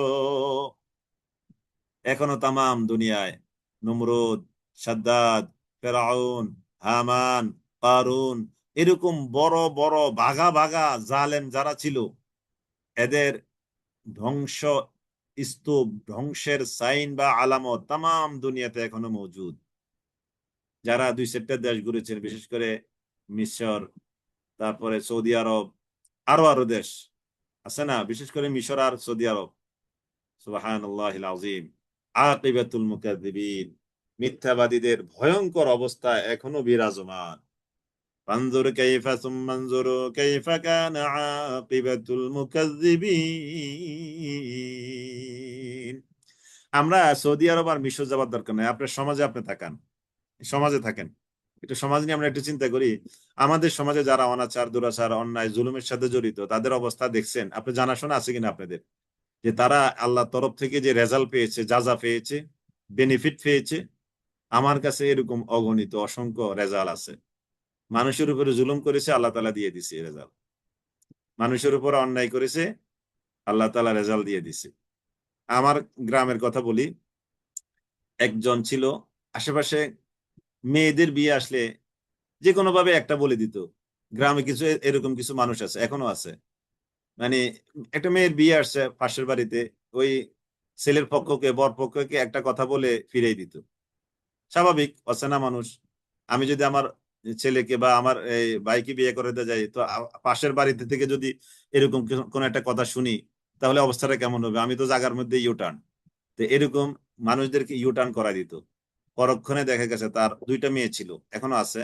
এখনো তামাম দুনিয়ায় নমরুদ, সাদ্দাদ, ফেরাউন, হামান, কারুন, এরকম বড় বড় ভাগা ভাগা জালেম যারা ছিল, এদের ধ্বংস স্তূপ, ধ্বংসের সাইন বা আলামত তামাম দুনিয়াতে এখনো মজুদ। যারা 2-4টা দেশ ঘুরেছেন, বিশেষ করে মিশর, তারপরে সৌদি আরব, আরো আরো দেশ আছে না, বিশেষ করে মিশর আর সৌদি আরব, সুবহানাল্লাহিল আযীম, আকিবাতুল মুকাজ্জিবিন মিথ্যাবাদীদের ভয়ঙ্কর অবস্থা এখনো বিরাজমান। ফানজুর কাইফা সুম্মানজুরু কাইফা কানা আকিবাতুল মুকাজ্জিবিন। আমরা সৌদি আরব আর মিশর যাবার দরকার নাই, আপনার সমাজে আপনি তাকান, সমাজে থাকেন, একটু সমাজ নিয়ে আমরা একটু চিন্তা করি। আমাদের সমাজে যারা অনাচার, দুরাচার, অন্যায়, জুলুমের সাথে জড়িত, তাদের অবস্থা দেখছেন? আপনি জানাশোনা আছে কিনা আপনাদের, যে তারা আল্লাহর তরফ থেকে যে রেজাল্ট পেয়েছে, যাজা পেয়েছে, বেনিফিট পেয়েছে? আমার কাছে এরকম অগণিত অসংখ্য রেজাল্ট আছে। মানুষের উপরে জুলুম করেছে, আল্লাহ তাআলা দিয়ে দিছে রেজাল্ট। মানুষের উপর অন্যায় করেছে, আল্লাহ তাআলা রেজাল্ট দিয়ে দিছে। আমার গ্রামের কথা বলি, একজন ছিল, আশেপাশে মেয়েদের বিয়ে আসলে যে কোনো ভাবে একটা বলে দিত। গ্রামে কিছু এরকম কিছু মানুষ আছে, এখনো আছে। মানে একটা মেয়ের বিয়ে আসছে পাশের বাড়িতে, ওই ছেলের পক্ষকে, বর পক্ষকে একটা কথা বলে ফিরিয়ে দিত। স্বাভাবিক, অচেনা মানুষ। আমি যদি আমার ছেলেকে বা আমার এই ভাইকে বিয়ে করতে যাই, তো পাশের বাড়িতে থেকে যদি এরকম কোন একটা কথা শুনি, তাহলে অবস্থাটা কেমন হবে? আমি তো জায়গার মধ্যে ইউটার্ন। তো এরকম মানুষদেরকে ইউটার্ন করা দিত। পরক্ষণে দেখা গেছে তার 2টা মেয়ে ছিল, এখনো আছে।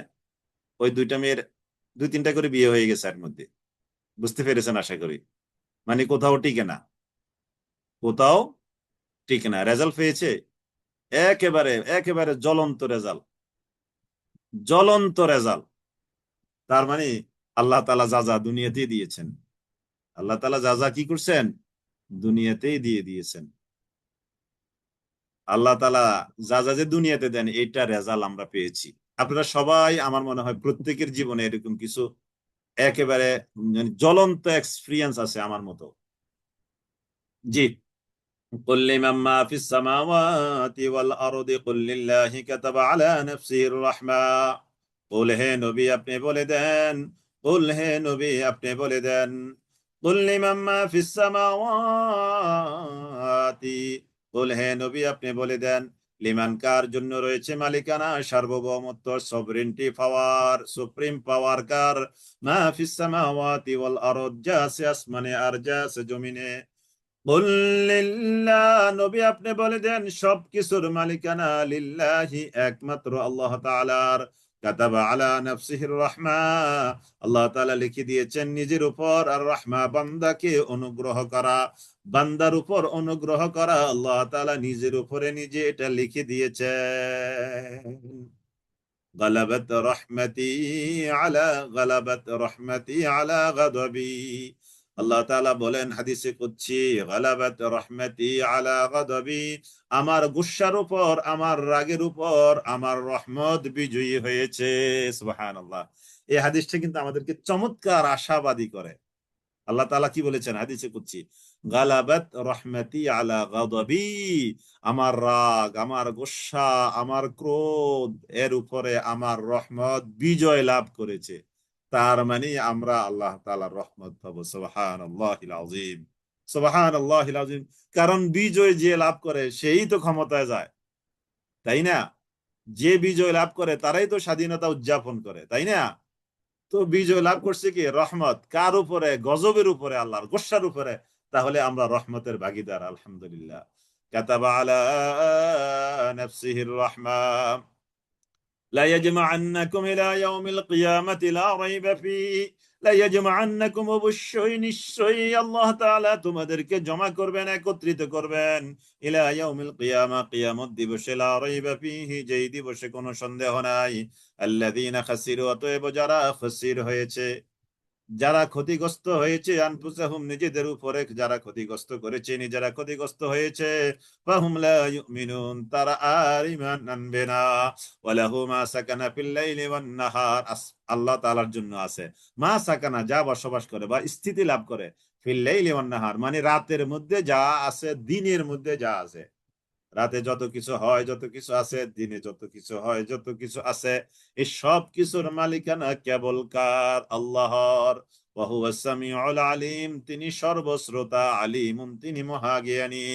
ওই 2টা মেয়ের 2-3টা করে বিয়ে হয়ে গেছে এর মধ্যে। বুঝতে পেরেছেন আশা করি। মানে কোথাও টিকে না, কোথাও টিকে না। রেজাল্ট পেয়েছে, একেবারে একেবারে জ্বলন্ত রেজাল্ট, জ্বলন্ত রেজাল্ট। তার মানে আল্লাহ তাআলা যা যা দুনিয়াতেই দিয়েছেন, আল্লাহ তাআলা যা যা কি করছেন, দুনিয়াতেই দিয়ে দিয়েছেন। আল্লাহ তাআলা যা যা যে দুনিয়াতে দেন, এইটা রেজাল্ট আমরা পেয়েছি। আপনারা সবাই, আমার মনে হয় প্রত্যেকের জীবনে এরকম কিছু একেবারে জ্বলন্ত এক্সপিরিয়েন্স আছে আমার মতো। জি। قل لمن ما في السماوات والأرض قل لله كتب على نفسه الرحمة قل হে নবী আপনি বলে দেন, قل হে নবী আপনি বলে দেন, قل لمن ما في السماوات قل হে নবী আপনি বলে দেন, লিমান কার জন্য রয়েছে মালিকানা, সার্বভৌমত্ব, সভরেন্টি পাওয়ার, সুপ্রিম পাওয়ার কার? মা ফিস সামাওয়াতি ওয়াল আরদ, যা আছে আসমানে আর যা আছে জমিনে। কুল লিল্লাহ, নবী আপনি বলে দেন সবকিছুর মালিকানা লিল্লাহি, একমাত্র আল্লাহ তাআলার। কাতাবা আলা নাফসিহির রাহমা, আল্লাহ তাআলা লিখে দিয়েছেন নিজের উপর আর রাহমা, বান্দাকে অনুগ্রহ করা। বান্দার উপর অনুগ্রহ করা আল্লাহ তাআলা নিজের উপরে নিজে এটা লিখে দিয়েছেন। গালাবাত রহমতি আলা গালাবাত রহমতি আলা গাদাবি, আল্লাহ তাআলা বলেন হাদিসে কুদসি, গালাবাত রহমতি আলা গাদাবি, আমার গুসার উপর, আমার রাগের উপর আমার রহমত বিজয়ী হয়েছে। সুবহানাল্লাহ। এই হাদিসটা কিন্তু আমাদেরকে চমৎকার আশাবাদী করে। আল্লাহ তাআলা কি বলেছেন হাদিসে কুদসি? গালাবাত রহমতি আলা গাদাবি, আমার রাগ, আমার গোসা, আমার ক্রোধ এর উপরে আমার রহমত বিজয় লাভ করেছে। তার মানে আমরা আল্লাহ তাআলার রহমত পাবো। সুবহানাল্লাহিল আযীম, সুবহানাল্লাহিল আযীম। কারণ বিজয় যে লাভ করে সেই তো ক্ষমতায় যায়, তাই না? যে বিজয় লাভ করে তারাই তো স্বাধীনতা উদযাপন করে, তাই না? তো বিজয় লাভ করছে কি? রহমত। কার উপরে? গজবের উপরে, আল্লাহর গোসার উপরে। তাহলে আমরা রহমতের ভাগিদার, আলহামদুলিল্লাহ। কাতাবা আলা নাফসিহির রাহমা, লা ইয়াজমাআন্নাকুম ইলা ইয়াউমিল কিয়ামাতি লা রাইবা ফীহি, লা ইয়াজমাআন্নাকুম, অবশ্যই নিশ্চয়ই আল্লাহ তাআলা তোমাদেরকে জমা করবেন, একত্রিত করবেন, ইলা ইয়াউমিল কিয়ামা, কিয়ামত দিবসে, লা রাইবা ফীহি, যেই দিবসে কোনো সন্দেহ নাই। আল্লাযীনা খাসিরু, অতএব যারা খাসির হয়েছে, যারা ক্ষতিগ্রস্ত হয়েছে, আনফুসাহুম, নিজেদের উপরে যারা ক্ষতিগ্রস্ত করেছে, নিজেরা ক্ষতিগ্রস্ত হয়েছে, ফাহুম লা ইউমিনুন, তারা আর ঈমান আনবে না। ওয়ালাহু মা সাকানা ফিল লাইলি ওয়ান নাহার, আল্লাহ তাআলার জন্য আছে মা সাকানা, যা বসবাস করে বা স্থিতি লাভ করে, ফিল লাইলি ওয়ান নাহার, মানে রাতের মধ্যে যা আছে, দিনের মধ্যে যা আছে। রাতে যত কিছু হয়, যত কিছু আছে, দিনে যত কিছু হয়, যত কিছু আছে, এই সব কিছুর মালিকানা কেবল কার? আল্লাহর। ওয়া হুয়াস সামিউল আলিম, তিনি সর্বশ্রোতা, আলিমুন, তিনি মহাজ্ঞানী।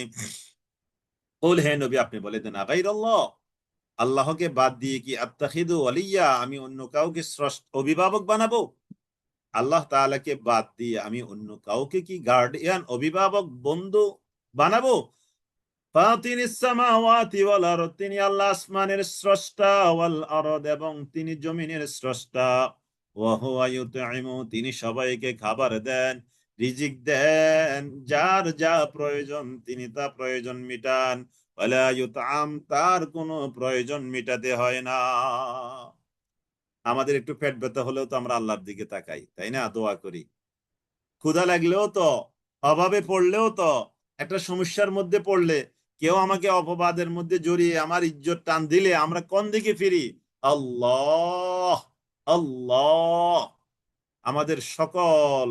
কুল, হে নবী আপনি বলে দেন, গায়রাল্লাহ, আল্লাহকে বাদ দিয়ে কি, আত্তাখিদু ওয়ালিয়া, আমি অন্য কাউকে অভিভাবক বানাবো? আল্লাহ তাআলাকে বাদ দিয়ে আমি অন্য কাউকে কি গার্ডিয়ান, অভিভাবক, বন্ধু বানাবো? ফাতিরিস সামাওয়াতি ওয়াল আরদ, তিনি আল্লাহ আসমানের স্রষ্টা, ওয়াল আরদ, এবং তিনি জমিনের স্রষ্টা। ওয়া হুয়া ইউতঈমু, তিনি সবাইকে খাবার দেন, রিজিক দেন, যার যা প্রয়োজন তিনি তা প্রয়োজন মিটান। ওয়ালা ইউতআম, তার কোনো প্রয়োজন মিটাতে হয় না। আমাদের একটু পেট ব্যথা হলেও তো আমরা আল্লাহর দিকে তাকাই, তাই না? দোয়া করি। ক্ষুধা লাগলেও তো, অভাবে পড়লেও তো, একটা সমস্যার মধ্যে পড়লে, কেউ আমাকে অপবাদের মধ্যে জড়িয়ে আমার ইজ্জত টান দিলে আমরা কোন দিকে ফিরি? আল্লাহ, আল্লাহ। আমাদের সকল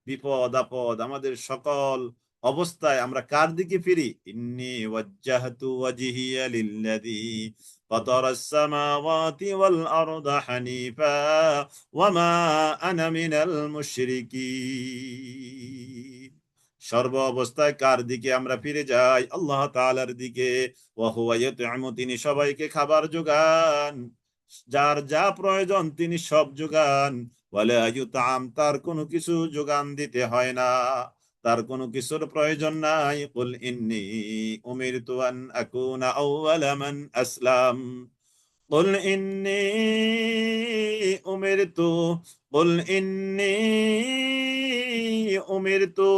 বিপদ আপদ, আমাদের সকল অবস্থায় আমরা কার দিকে ফিরি? ইন্নী ওয়াজ্জাহতু ওয়াজহিয়া লিল্লাযী ফাতারাস সামাওয়াতি ওয়াল আরদা হানিফা ওয়া মা আনা মিনাল মুশরিকিন। সর্ব অবস্থায় কার দিকে আমরা ফিরে যাই? আল্লাহ তাআলার দিকে। ওয়া হুয়া ইউতঈমু, তিনি সবাইকে খাবার যোগান, যার যা প্রয়োজন তিনি সব যোগান। ওয়ালা ইউতআম, তার কোনো কিছু যোগান দিতে হয় না, তার কোনো কিছুর প্রয়োজন নাই। কুল ইন্নী উমিরতু আন আকুনা আউওয়ালা মান আসলাম, কুল ইন্নী উমিরতু, কুল ইন্নী উমিরতু,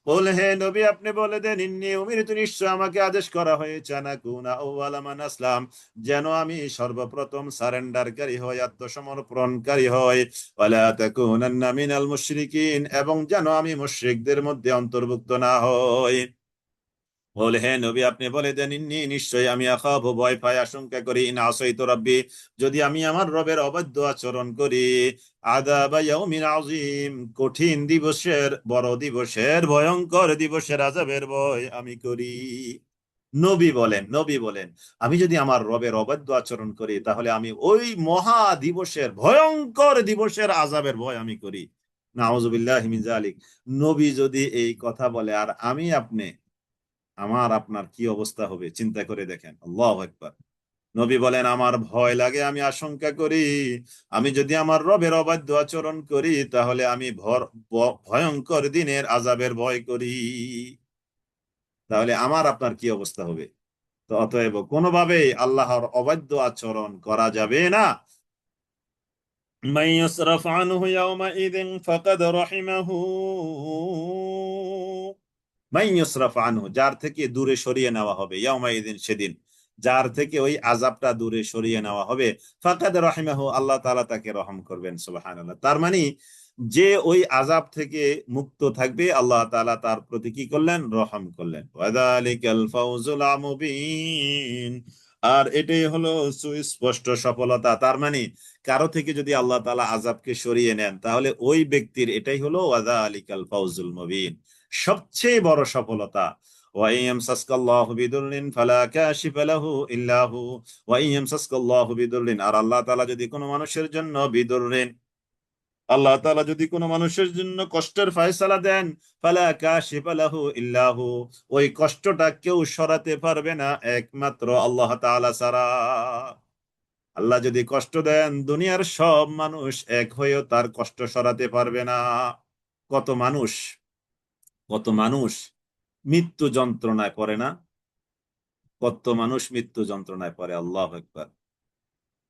কুল, হে নবী আপনি বলে দেন, ইন্নী উমিরতু, নিশ্চয় আমাকে আদেশ করা হয়েছে, আন আকুনা আউওয়ালা মান আসলাম, যেন আমি সর্বপ্রথম সারেন্ডারকারী হই, আত্মসমর্পণকারী হই। ওয়ালা তাকুনান্না মিনাল মুশরিকিন, এবং যেন আমি মুশরিকদের মধ্যে অন্তর্ভুক্ত না হই। বলে, হে নবী আপনি বলে দেন, ইন্নী, নিশ্চয়ই আমি আখাফু, ভয় পাই, আশঙ্কা করি, ইন আসাইতু রাব্বি, যদি আমি আমার রবের অবাধ্য আচরণ করি, আযাবা ইয়াউমিন আযীম, কঠিন দিবসের, বড় দিবসের, ভয়ঙ্কর দিবসের আযাবের ভয় আমি করি। নবী বলেন, নবী বলেন, আমি যদি আমার রবের অবাধ্য আচরণ করি তাহলে আমি ওই মহা দিবসের, ভয়ঙ্কর দিবসের আযাবের ভয় আমি করি। নাউযুবিল্লাহি মিন যালিক। নবী যদি এই কথা বলে আর আমি আপনি আমার আপনার কি অবস্থা হবে চিন্তা করে দেখেন। আল্লাহু আকবার। নবী বলেন, আমার ভয় লাগে, আমি আশঙ্কা করি আমি যদি আমার রবের অবাধ্য আচরণ করি তাহলে আমি ভয়ঙ্কর দিনের আযাবের ভয় করি। তাহলে আমার আপনার কি অবস্থা হবে? তো অতএব কোনোভাবেই আল্লাহর অবাধ্য আচরণ করা যাবে না। মান ইউসরাফ আনহু ইয়াওমাইযিন ফাকাদ রাহিমাহু, মান ইউসরাফ আনহু, যার থেকে দূরে সরিয়ে নেওয়া হবে, ইয়াওমাইযিন, সেদিন যার থেকে ওই আযাবটা দূরে সরিয়ে নেওয়া হবে, ফাকাদ রাহিমাহু, আল্লাহ তাআলা তাকে রহম করবেন। সুবহানাল্লাহ। তার মানে যে ওই আযাব থেকে মুক্ত থাকবে, আল্লাহ তাআলা তার প্রতি কি করলেন? রহম করলেন। ওয়াযালিকাল ফাওজুল মুবিন, আর এটাই হলো সুস্পষ্ট সফলতা। তার মানে কারো থেকে যদি আল্লাহ তাআলা আযাবকে সরিয়ে নেন তাহলে ওই ব্যক্তির এটাই হলো ওয়াযালিকাল ফাওজুল মুবিন, সবচেয়ে বড় সফলতা। ওয়াইন ইয়ামসাসকাল্লাহু বিদুররিন ফালা কাশিফা লাহু ইল্লা হু, ওয়াইন ইয়ামসাসকাল্লাহু বিদুররিন, আর আল্লাহ তাআলা যদি কোনো মানুষের জন্য বিদুররিন, আল্লাহ তাআলা যদি কোনো মানুষের জন্য কষ্টের ফয়সালা দেন, ফালা কাশিফা লাহু ইল্লা হু, ওই কষ্টটা কেউ সরাতে পারবে না একমাত্র আল্লাহ তাআলা ছাড়া। আল্লাহ যদি কষ্ট দেন, দুনিয়ার সব মানুষ এক হয়েও তার কষ্ট সরাতে পারবে না। কত মানুষ, কত মানুষ মৃত্যু যন্ত্রণায় পড়ে না? কত মানুষ মৃত্যু যন্ত্রণায় পড়ে। আল্লাহু আকবার।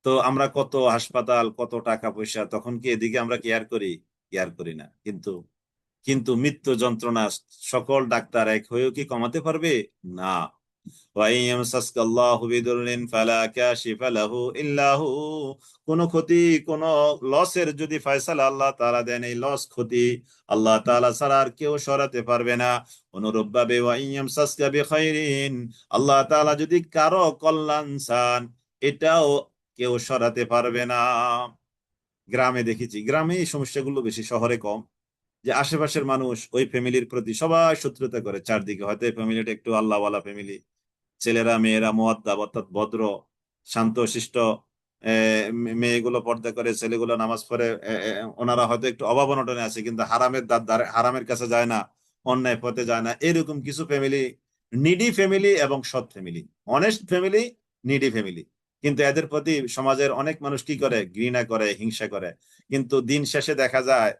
তো আমরা কত হাসপাতাল, কত টাকা পয়সা, তখন কি এদিকে আমরা কেয়ার করি? কেয়ার করি না। কিন্তু কিন্তু মৃত্যু যন্ত্রণা সকল ডাক্তার এক হয়েও কি কমাতে পারবে? না। ওয়াইন ইয়ামসাসকাল্লাহু বিদুররিন ফালা কাশিফা লাহু ইল্লা হু, কোন ক্ষতি, কোন লসের যদি ফয়সালা আল্লাহ তাআলা দেন, এই লস, ক্ষতি আল্লাহ তাআলা ছাড়া আর কেউ সরাতে পারবে না। অনুরূপ ভাবে ওয়াইন ইয়ামসাসকা বিখাইরিন, আল্লাহ তাআলা যদি কারো কল্যাণ চান, এটাও কেউ সরাতে পারবে না। গ্রামে দেখেছি, গ্রামে এই সমস্যাগুলো বেশি, শহরে কম। যে আশেপাশের মানুষ ওই ফ্যামিলির প্রতি সবাই শত্রুতা করে, চারদিকে হয়তো এই ফ্যামিলিটা একটু আল্লাহওয়ালা ফ্যামিলি, ছেলেরা মেয়েরা মুয়াদ্দাব অর্থাৎ ভদ্র, শান্ত শিষ্ট, মেয়েগুলো পর্দা করে, ছেলেগুলো নামাজ পড়ে, ওনারা হয়তো একটু অভাব অনটনে আছে কিন্তু হারামের হারামের কাছে যায় না, অন্যায় পথে যায় না। এরকম কিছু ফ্যামিলি, নিডি ফ্যামিলি এবং সৎ family, honest family, needy family, কিন্তু এদের প্রতি সমাজের অনেক মানুষ কি করে? ঘৃণা করে, হিংসা করে। কিন্তু দিন শেষে দেখা যায়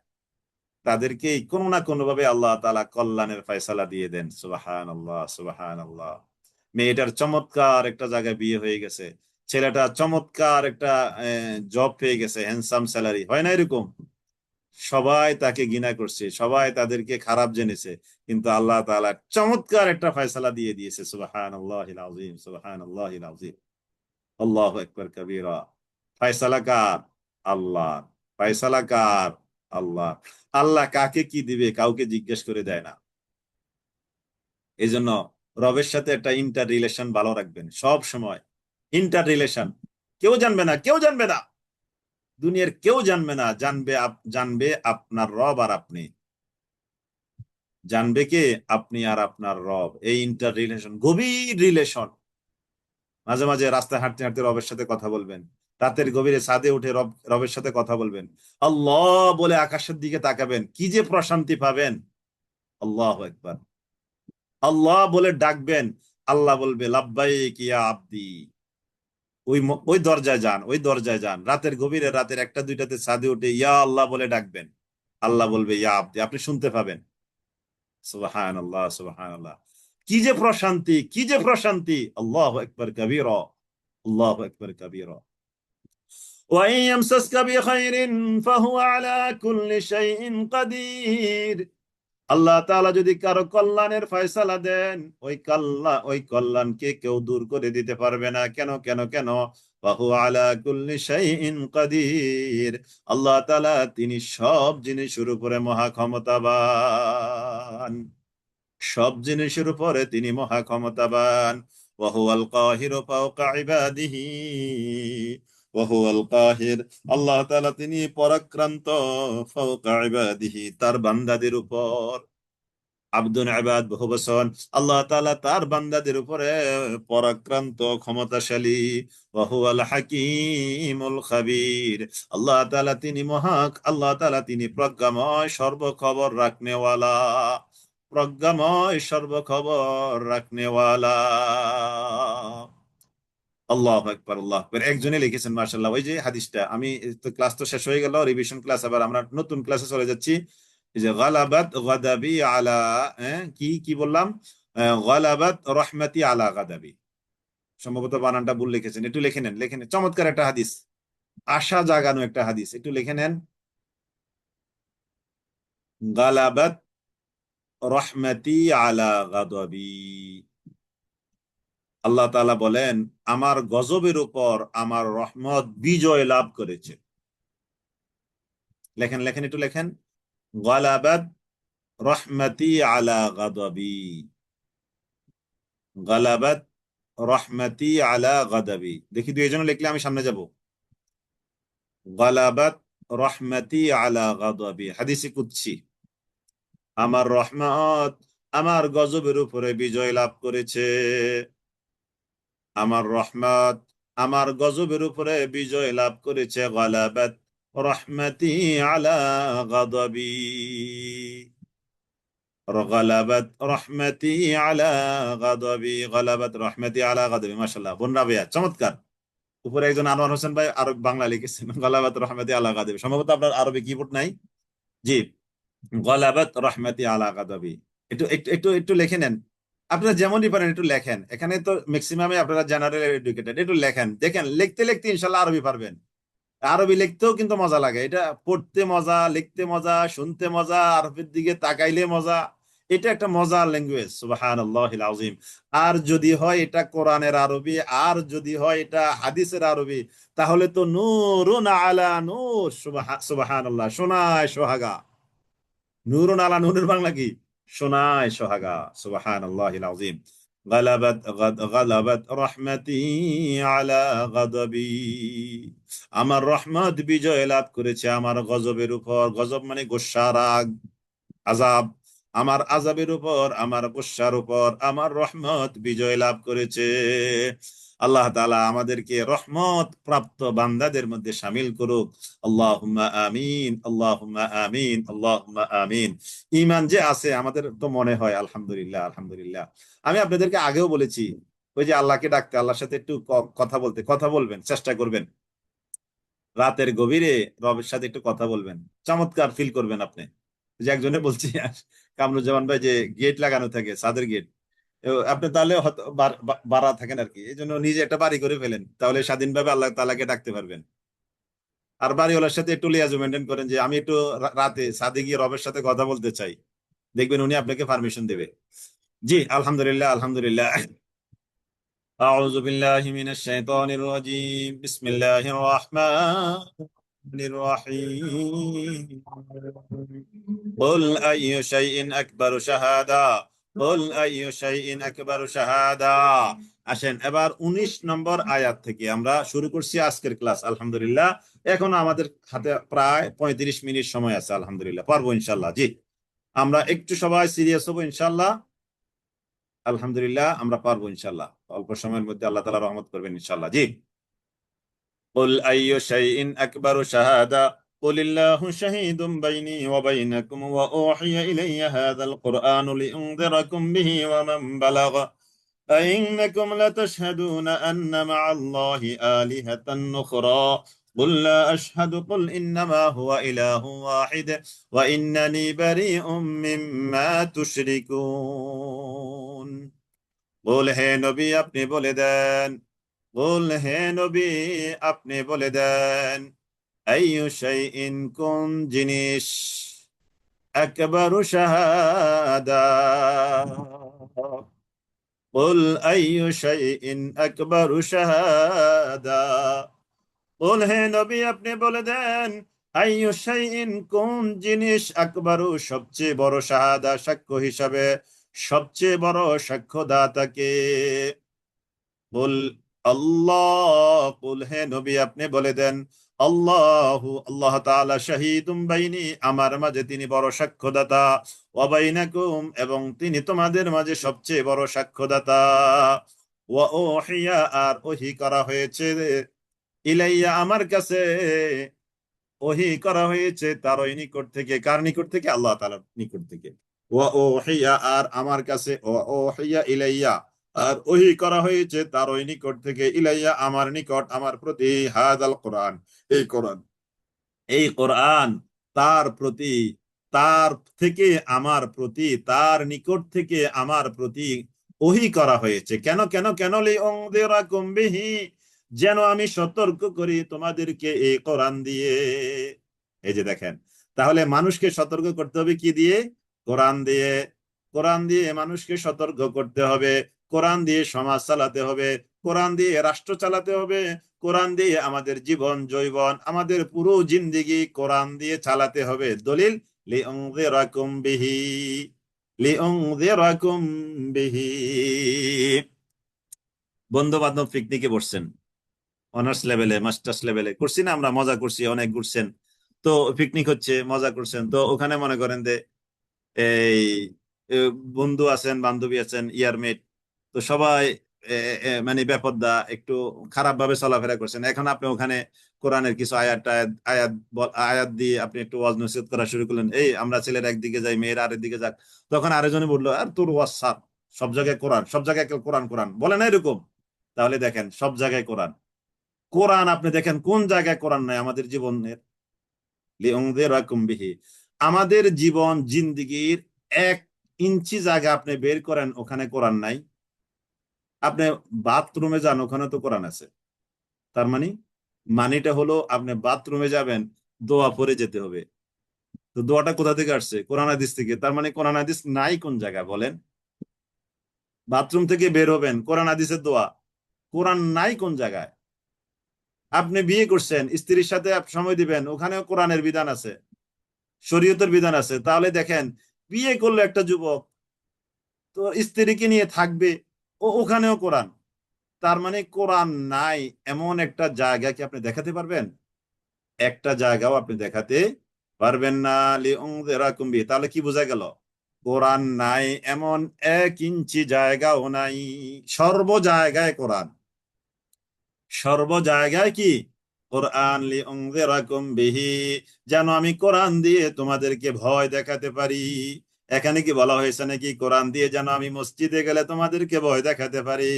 তাদেরকে কোনো না কোনো ভাবে আল্লাহ তাআলা কল্যাণের ফয়সালা দিয়ে দেন। সুবহানাল্লাহ, সুবহানাল্লাহ। মেয়েটার চমৎকার একটা জায়গায় বিয়ে হয়ে গেছে, ছেলেটা চমৎকার একটা জব পেয়ে গেছে, হ্যান্ডসাম স্যালারি, হয় না এরকম? সবাই তাকে ঘৃণা করছে, সবাই তাদেরকে খারাপ জেনেছে, কিন্তু আল্লাহ তাআলা চমৎকার একটা ফয়সালা দিয়ে দিয়েছে। সুবহানাল্লাহিল আযীম, সুবহানাল্লাহিল আযীম। আল্লাহু আকবার কাবীরা। ফয়সালা কার? আল্লাহ। ফয়সালা কার? আল্লাহ। আল্লাহ কাকে কি দিবে কাউকে জিজ্ঞেস করে দেয় না। এই জন্য রবের সাথে একটা ইন্টার রিলেশন ভালো রাখবেন সব সময়। ইন্টার রিলেশন কেউ জানবে না, কেউ জানবে না, দুনিয়ার কেউ জানবে না। জানবে আপনার রব আর আপনি। জানবে কে? আপনি আর আপনার রব। এই ইন্টার রিলেশন গভীর রিলেশন। মাঝে মাঝে রাস্তায় হাঁটতে হাঁটতে রবের সাথে কথা বলবেন, রাতের গভীরে ছাদে উঠে রবের সাথে কথা বলবেন, আল্লাহ বলে আকাশের দিকে তাকাবেন, কি যে প্রশান্তি পাবেন। আল্লাহু আকবার। আল্লাহ বলে ডাকবেন, আল্লাহ বলবে লাব্বাইক ইয়া আব্দি। ওই দরজায় যান, ওই দরজায় যান, রাতের গভীরে, রাতের একটা দুইটাতে ছাদে উঠে ইয়া আল্লাহ বলে ডাকবেন, আল্লাহ বলবে ইয়া আব্দি, আপনি শুনতে পাবেন। সুবহানাল্লাহ, সুবহানাল্লাহ। কি যে প্রশান্তি, কি যে প্রশান্তি। আল্লাহু আকবার কাবীরা, আল্লাহু আকবার কাবীরা। ওয়াইন ইয়ামসাসকা বিখাইরিন ফাহুয়া আলা কুল্লি শাইইন কাদির, আল্লাহ তাআলা যদি কারো কল্যাণের ফয়সালা দেন, ওই কল্যাণকে কেউ দূর করে দিতে পারবে না। কেন কেন কেন? ওয়াহু আলা কুল্লি শাইইন কাদির, আল্লাহ তাআলা তিনি সব জিনিসের উপরে মহা ক্ষমতাবান, সব জিনিসের উপরে তিনি মহা ক্ষমতাবান। ওয়াহুয়াল কাহিরু ফাওকা ইবাদিহি, ওয়াহুয়াল কাহির, আল্লাহ তাআলা তিনি পরাক্রান্ত, ফাওকা ইবাদিহি, তার বান্দাদের উপর। আব্দুল ইবাদ বহু বচন, আল্লাহ তাআলা তার বান্দাদের উপরে পরাক্রান্ত, ক্ষমতাশালী। ওয়া হুয়াল হাকীমুল খাবীর, আল্লাহ তাআলা তিনি আল্লাহ তাআলা তিনি প্রজ্ঞাময়, সর্বখবর রাখনেওয়ালা। প্রজ্ঞাময়, সর্বখবর রাখনেওয়ালা। আল্লাহু আকবার, আল্লাহু আকবার। একজনে লিখেছেন মাশাআল্লাহ। ওই যে হাদিসটা, আমি তো ক্লাস তো শেষ হয়ে গেল, রিভিশন ক্লাস, আবার আমরা নতুন ক্লাসে চলে যাচ্ছি। এই যে গালাবাত গাদাবি আলা, কি কি বললাম, গালাবাত রহমাতি আলা গাদাবি, সম্ভবত বানানটা ভুল লিখেছেন, একটু লিখে নেন, লিখে নেন। চমৎকার একটা হাদিস, আশা জাগানো একটা হাদিস, একটু লিখে নেন। গালাবাত রহমাতি আলা গাদাবি। আল্লাহ তাআলা বলেন, আমার গজবের উপর আমার রহমত বিজয় লাভ করেছে। লেখেন, লেখেন, একটু লেখেন। গালাবাত রহমতি আলা গাদাবি, গালাবাত রহমতি আলা গাদাবি। দেখি দুই জন লিখলে আমি সামনে যাব। গালাবাত রহমতি আলা গাদাবি, হাদিসে কুদসি। আমার রহমত আমার গজবের উপরে বিজয় লাভ করেছে। আমার রহমত আমার গজবের উপরে বিজয় লাভ করেছে। গালাবাত রহমতি আলা গাদাবি, গালাবাত রহমতি আলা গাদাবি, গালাবাত রহমতি আলা গাদাবি। মাশাআল্লাহ, বোন রাবেয়া, চমৎকার। উপরে একজন আনোয়ার হোসেন ভাই আরো বাংলা লিখেছেন, গালাবাত রহমতি আলা গাদাবি। সম্ভবত আপনার আরবি কিবোর্ড নাই। জি, গালাবাত রহমতি আলা গাদাবি। একটু একটু একটু একটু লিখে নেন। আপনারা যেমনই পারেন একটু লেখেন। এখানে তো ম্যাক্সিমামে আপনারা জেনারেল এডুকেটেড, একটু লেখেন, দেখেন লিখতে লিখতে ইনশাল্লাহ আরবি পারবেন। আরবি লিখতেও কিন্তু মজা লাগে, এটা পড়তে মজা, লিখতে মজা, শুনতে মজা, আরবির দিকে তাকাইলে মজা। এটা একটা মজার ল্যাঙ্গুয়েজ, সুবহানাল্লাহিল আযীম। আর যদি হয় এটা কোরআনের আরবি, আর যদি হয় এটা হাদিসের আরবি, তাহলে তো নূরুন আলা নূর। সুবহানাল্লাহ, সোনায় সোহাগা। নূরুন আলা নূরের বাংলা কি? সোনায় সোহাগা। সুবহানাল্লাহিল আযীম। গালাবাত রহমতি আলা গাদাবি, আমার রহমত বিজয় লাভ করেছে আমার গজবের উপর। গজব মানে গোস্বা, রাগ, আযাব। আমার আযাবের উপর, আমার গোস্বার উপর আমার রহমত বিজয় লাভ করেছে। আল্লাহ তাআলা আমাদেরকে রহমত প্রাপ্ত বান্দাদের মধ্যে শামিল করুক। আল্লাহুম্মা আমিন, আল্লাহুম্মা আমিন, আল্লাহুম্মা আমিন। ঈমান যে আছে আমাদের, তো মনে হয় আলহামদুলিল্লাহ, আলহামদুলিল্লাহ। আমি আপনাদেরকে আগেও বলেছি, ওই যে আল্লাহকে ডাকতে, আল্লাহর সাথে একটু কথা বলতে, কথা বলবেন, চেষ্টা করবেন। রাতের গভীরে রবের সাথে একটু কথা বলবেন, চমৎকার ফিল করবেন আপনি। যে একজনে বলছি, কামরুজ্জামান ভাই, যে গেট লাগানো থাকে, ছাদের গেট, আপনি তাহলে হয়তো বাড়া থাকেন আর কি, এই জন্য নিজে একটা বাড়ি করে ফেলেন, তাহলে স্বাধীনভাবে আল্লাহ তাআলাকে ডাকতে পারবেন। আর বাড়িওয়ালার সাথে একটু লিয়াজু মেনটেন করেন, যে আমি একটু রাতে ছাদে গিয়ে রবের সাথে কথা বলতে চাই, দেখবেন উনি আপনাকে পারমিশন দেবে। জি, আলহামদুলিল্লাহ, আলহামদুলিল্লাহ। أعوذ بالله من الشيطان الرجيم. بسم الله الرحمن الرحيم. قل أي شيء أكبر شهادة، قل أي شيء أكبر شهادة। আসেন এবার 19 নম্বর আয়াত থেকে আমরা শুরু করছি আজকের ক্লাস। আলহামদুলিল্লাহ, এখন আমাদের হাতে প্রায় 35 মিনিট সময় আছে। আলহামদুলিল্লাহ, পারবো ইনশাল্লাহ। জি, আমরা একটু সবাই সিরিয়াস হবো ইনশাল্লাহ। আলহামদুলিল্লাহ, আমরা পারবো ইনশাল্লাহ। অল্প সময়ের মধ্যে আল্লাহ তাআলা রহমত করবেন ইনশাল্লাহ। জি, قل أي شيء أكبر شهادة قل الله شهيد بيني وبينكم وأوحي إلي هذا القرآن لأنذركم به ومن بلغ أئنكم لتشهدون أن مع الله آلهة أخرى قل لا أشهد قل إنما هو إله واحد وإنني بريء مما تشركون। বল হে নবী, আপনি বলে দেন, বল হে নবী, আপনি বলে দেন, আইয়ু শাইইন, কোন জিনিস, আকবারু শাহাদা, বল আইয়ু শাইইন আকবারু শাহাদা, বল হে নবী, আপনি বলে দেন, আইয়ু শাইইন, কোন জিনিস, আকবারু, সবচেয়ে বড়, শাহাদা, সাক্ষ্য হিসাবে, সবচেয়ে বড় সাক্ষ্যদাতাকে। বল আল্লাহ, বল হে নবী, আপনি বলে দেন, আল্লাহু, আল্লাহ তাআলা, শাহীদুম বাইনি, আমার মাঝে তিনি বড় সাক্ষ্যদাতা, ওয়া বাইনাকুম, এবং তিনি তোমাদের মাঝে সবচেয়ে বড় সাক্ষ্যদাতা। ওয়া উহিয়া, আর ওহী করা হয়েছে, ইলাইয়া, আমার কাছে, ওহী করা হয়েছে তার ওই নিকট থেকে। কার নিকট থেকে? আল্লাহ তাআলার নিকট থেকে। ওয়া ওহিয়া, আর আমার কাছে, ওয়া ওহিয়া ইলাইয়া, আর ওহী করা হয়েছে তার ওই নিকট থেকে, ইলাইয়া আমার নিকট, আমার প্রতি, হাযাল কোরআন, এই কোরআন, এই কোরআন তার প্রতি, তার থেকে আমার প্রতি, তার নিকট থেকে আমার প্রতি ওহী করা হয়েছে। কেন কেন কেন? লিউনযিরাকুম বিহি, যেন আমি সতর্ক করি তোমাদেরকে এই কোরআন দিয়ে। এই যে দেখেন, তাহলে মানুষকে সতর্ক করতে হবে কি দিয়ে? কোরআন দিয়ে। কোরআন দিয়ে মানুষকে সতর্ক করতে হবে, কোরআন দিয়ে সমাজ চালাতে হবে, কোরআন দিয়ে রাষ্ট্র চালাতে হবে, কোরআন দিয়ে আমাদের জীবন জৈবন, আমাদের পুরো জিন্দেগি কোরআন দিয়ে চালাতে হবে। দলিল, লিউনযিরাকুম বিহি, লিউনযিরাকুম বিহি। বন্ধু বান্ধব পিকনিকে বসছেন, অনার্স লেভেলে, মাস্টার্স লেভেলে করছি না আমরা, মজা করছি, অনেক ঘুরছেন। তো পিকনিক হচ্ছে, মজা করছেন, তো ওখানে মনে করেন যে এই এ, বন্ধু আছেন, বান্ধবী আছেন, ইয়ারমেট, তো সবাই মানে বেপরদা, একটু খারাপ ভাবে চলাফেরা করছেন। এখন আপনি ওখানে কোরআনের কিছু আয়াত আয়াত আয়াত আয়াত দিয়ে আপনি একটু ওয়াজ নসিহত করা শুরু করলেন, এই আমরা ছেলেরা একদিকে যাই, মেয়েরা আরেক দিকে যাক। তখন আরেকজনে বললো, আর তোর ওয়াজ সার, সব জায়গায় কোরআন, সব জায়গায় কোরআন কোরআন বলে না এরকম। তাহলে দেখেন, সব জায়গায় কোরআন, কোরআন আপনি দেখেন কোন জায়গায় কোরআন নাই আমাদের জীবনের? লিউনযিরাকুম বিহি, আমাদের জীবন জিন্দেগির 1 ইঞ্চি জায়গা আপনি বের করেন, ওখানে কোরআন নাই। আপনি বাথরুমে যান, ওখানে তো কোরআন আছে। তার মানে, মানেটা হলো আপনি বাথরুমে যাবেন, দোয়া পড়ে যেতে হবে। তো দোয়াটা কোথা থেকে আসছে? কোরআন হাদিস থেকে। তার মানে কোরআন হাদিস নাই কোন জায়গায় বলেন? বাথরুম থেকে বের হবেন, কোরআন হাদিসের দোয়া, কোরআন নাই কোন জায়গায়? আপনি বিয়ে করছেন, স্ত্রীর সাথে সময় দিবেন, ওখানেও কোরআনের বিধান আছে, শরীয়তের বিধান আছে। তাহলে দেখেন, বিয়ে করলে একটা যুবক তো স্ত্রীকে নিয়ে থাকবে, ওখানেও কোরআন। তার মানে কোরআন নাই এমন একটা জায়গা কি আপনি দেখাতে পারবেন? একটা জায়গাও আপনি দেখাতে পারবেন না। লিউনযিরাকুম বিহি, তাহলে কি বোঝা গেল? কোরআন নাই এমন 1 ইঞ্চি জায়গাও নাই। সর্ব জায়গায় কোরআন, সর্ব জায়গায় কি? কোরআন। লিউনযিরাকুম বিহি, যেন আমি কোরআন দিয়ে তোমাদেরকে ভয় দেখাতে পারি। এখানে কি বলা হয়েছে নাকি কোরআন দিয়ে যেন আমি মসজিদে গেলে তোমাদেরকে ভয় দেখাতে পারি,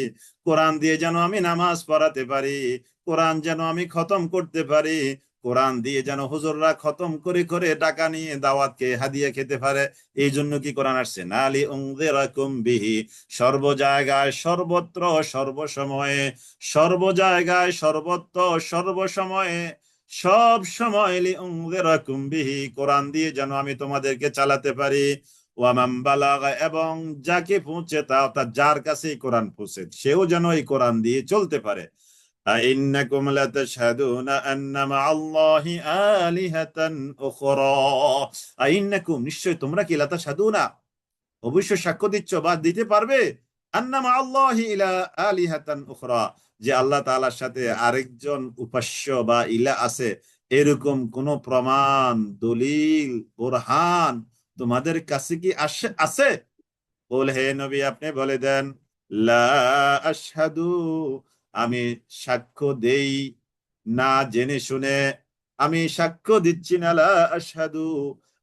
কোরআন দিয়ে যেন আমি নামাজ পড়াতে পারি, কোরআন যেন আমি খতম করতে পারি, কোরআন দিয়ে যেন হুজুররা খতম করে করে টাকা নিয়ে দাওয়াতকে হাদিয়া খেতে পারে? এই জন্য কি কোরআন আসছে? না, লিউনযিরাকুম বিহি, সর্ব জায়গায়, সর্বত্র, সর্বসময়ে, সর্ব জায়গায়, সর্বত্র, সর্বসময়ে, সব সময়, লিউনযিরাকুম বিহি, কোরআন দিয়ে যেন আমি তোমাদেরকে চালাতে পারি। ওয়ামান বালাগা, এবং যাকে পৌঁছে তা অর্থাৎ যার কাছে কোরআন পৌঁছে, সেও যেন এই কোরআন দিয়ে চলতে পারে। আইন্নাকুম লাতাশহাদুনা আন্না মাআল্লাহি আলিহাতান উখরা, আইন্নাকুম, নিশ্চয় তোমরা কি, লাতাশহাদুনা, অবশ্যই সাক্ষ্য দিচ্ছ বা দিতে পারবে, আন্না মাআল্লাহি ইলা আলিহাতান উখরা, যে আল্লাহ তাআলার সাথে আরেকজন উপাস্য বা ইলা আছে, এরকম কোন প্রমাণ, দলিল, বুরহান তোমাদের কাছে কি আছে? বল, হে নবী আপনি বলে দেন, লা আশহাদু, আমি সাক্ষ্য দেই না জেনে শুনে, আমি সাক্ষ্য দিচ্ছি না, লা আশহাদু,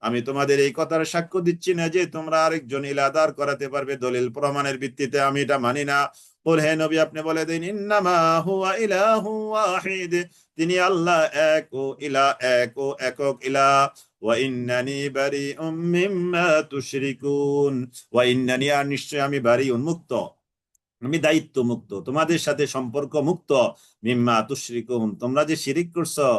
আমি তোমাদের এই কথার সাক্ষ্য দিচ্ছি না যে তোমরা আরেকজন ইলা দাঁড় করাতে পারবে দলিল প্রমাণের ভিত্তিতে, আমি এটা মানি না। বল, হে নবী আপনি বলে দিন, ইন্নামা হুয়া ইলাহু ওয়াহিদ, তিনি আল্লাহ এক ও ইলা, এক ও একক ইলা। ওয়া ইন্নানি বারিউম মিম্মা তুশরিকুন, ওয়া ইন্নানি, আর নিশ্চয় আমি বারিউন, মুক্ত, আমি দায়িত্ব মুক্ত, তোমাদের সাথে সম্পর্ক মুক্ত, মিম্মা তুশরিকুন, তোমরা যে শিরিক করছো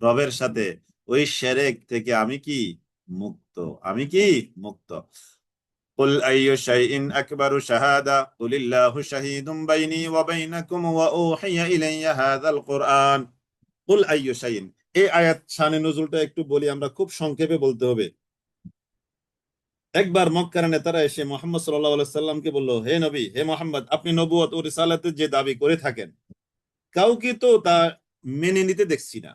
রবের সাথে, ওই শিরক থেকে আমি কি? মুক্ত, আমি কি? মুক্ত। قل أي شيء أكبر شهادة قل الله شهيد بيني وبينكم وأوحي إلي هذا القرآن قل أي شيء। এই আয়াত শানে নজুলটা একটু বলি আমরা, খুব সংক্ষেপে বলতে হবে। একবার মক্কার নেতারা এসে মোহাম্মদ সাল্লাল্লাহু আলাইহি সাল্লামকে বলল, হে নবী, হে মোহাম্মদ, আপনি নবুয়ত ও রিসালাতের যে দাবি করে থাকেন, কাউকে তো তা মেনে নিতে দেখছি না।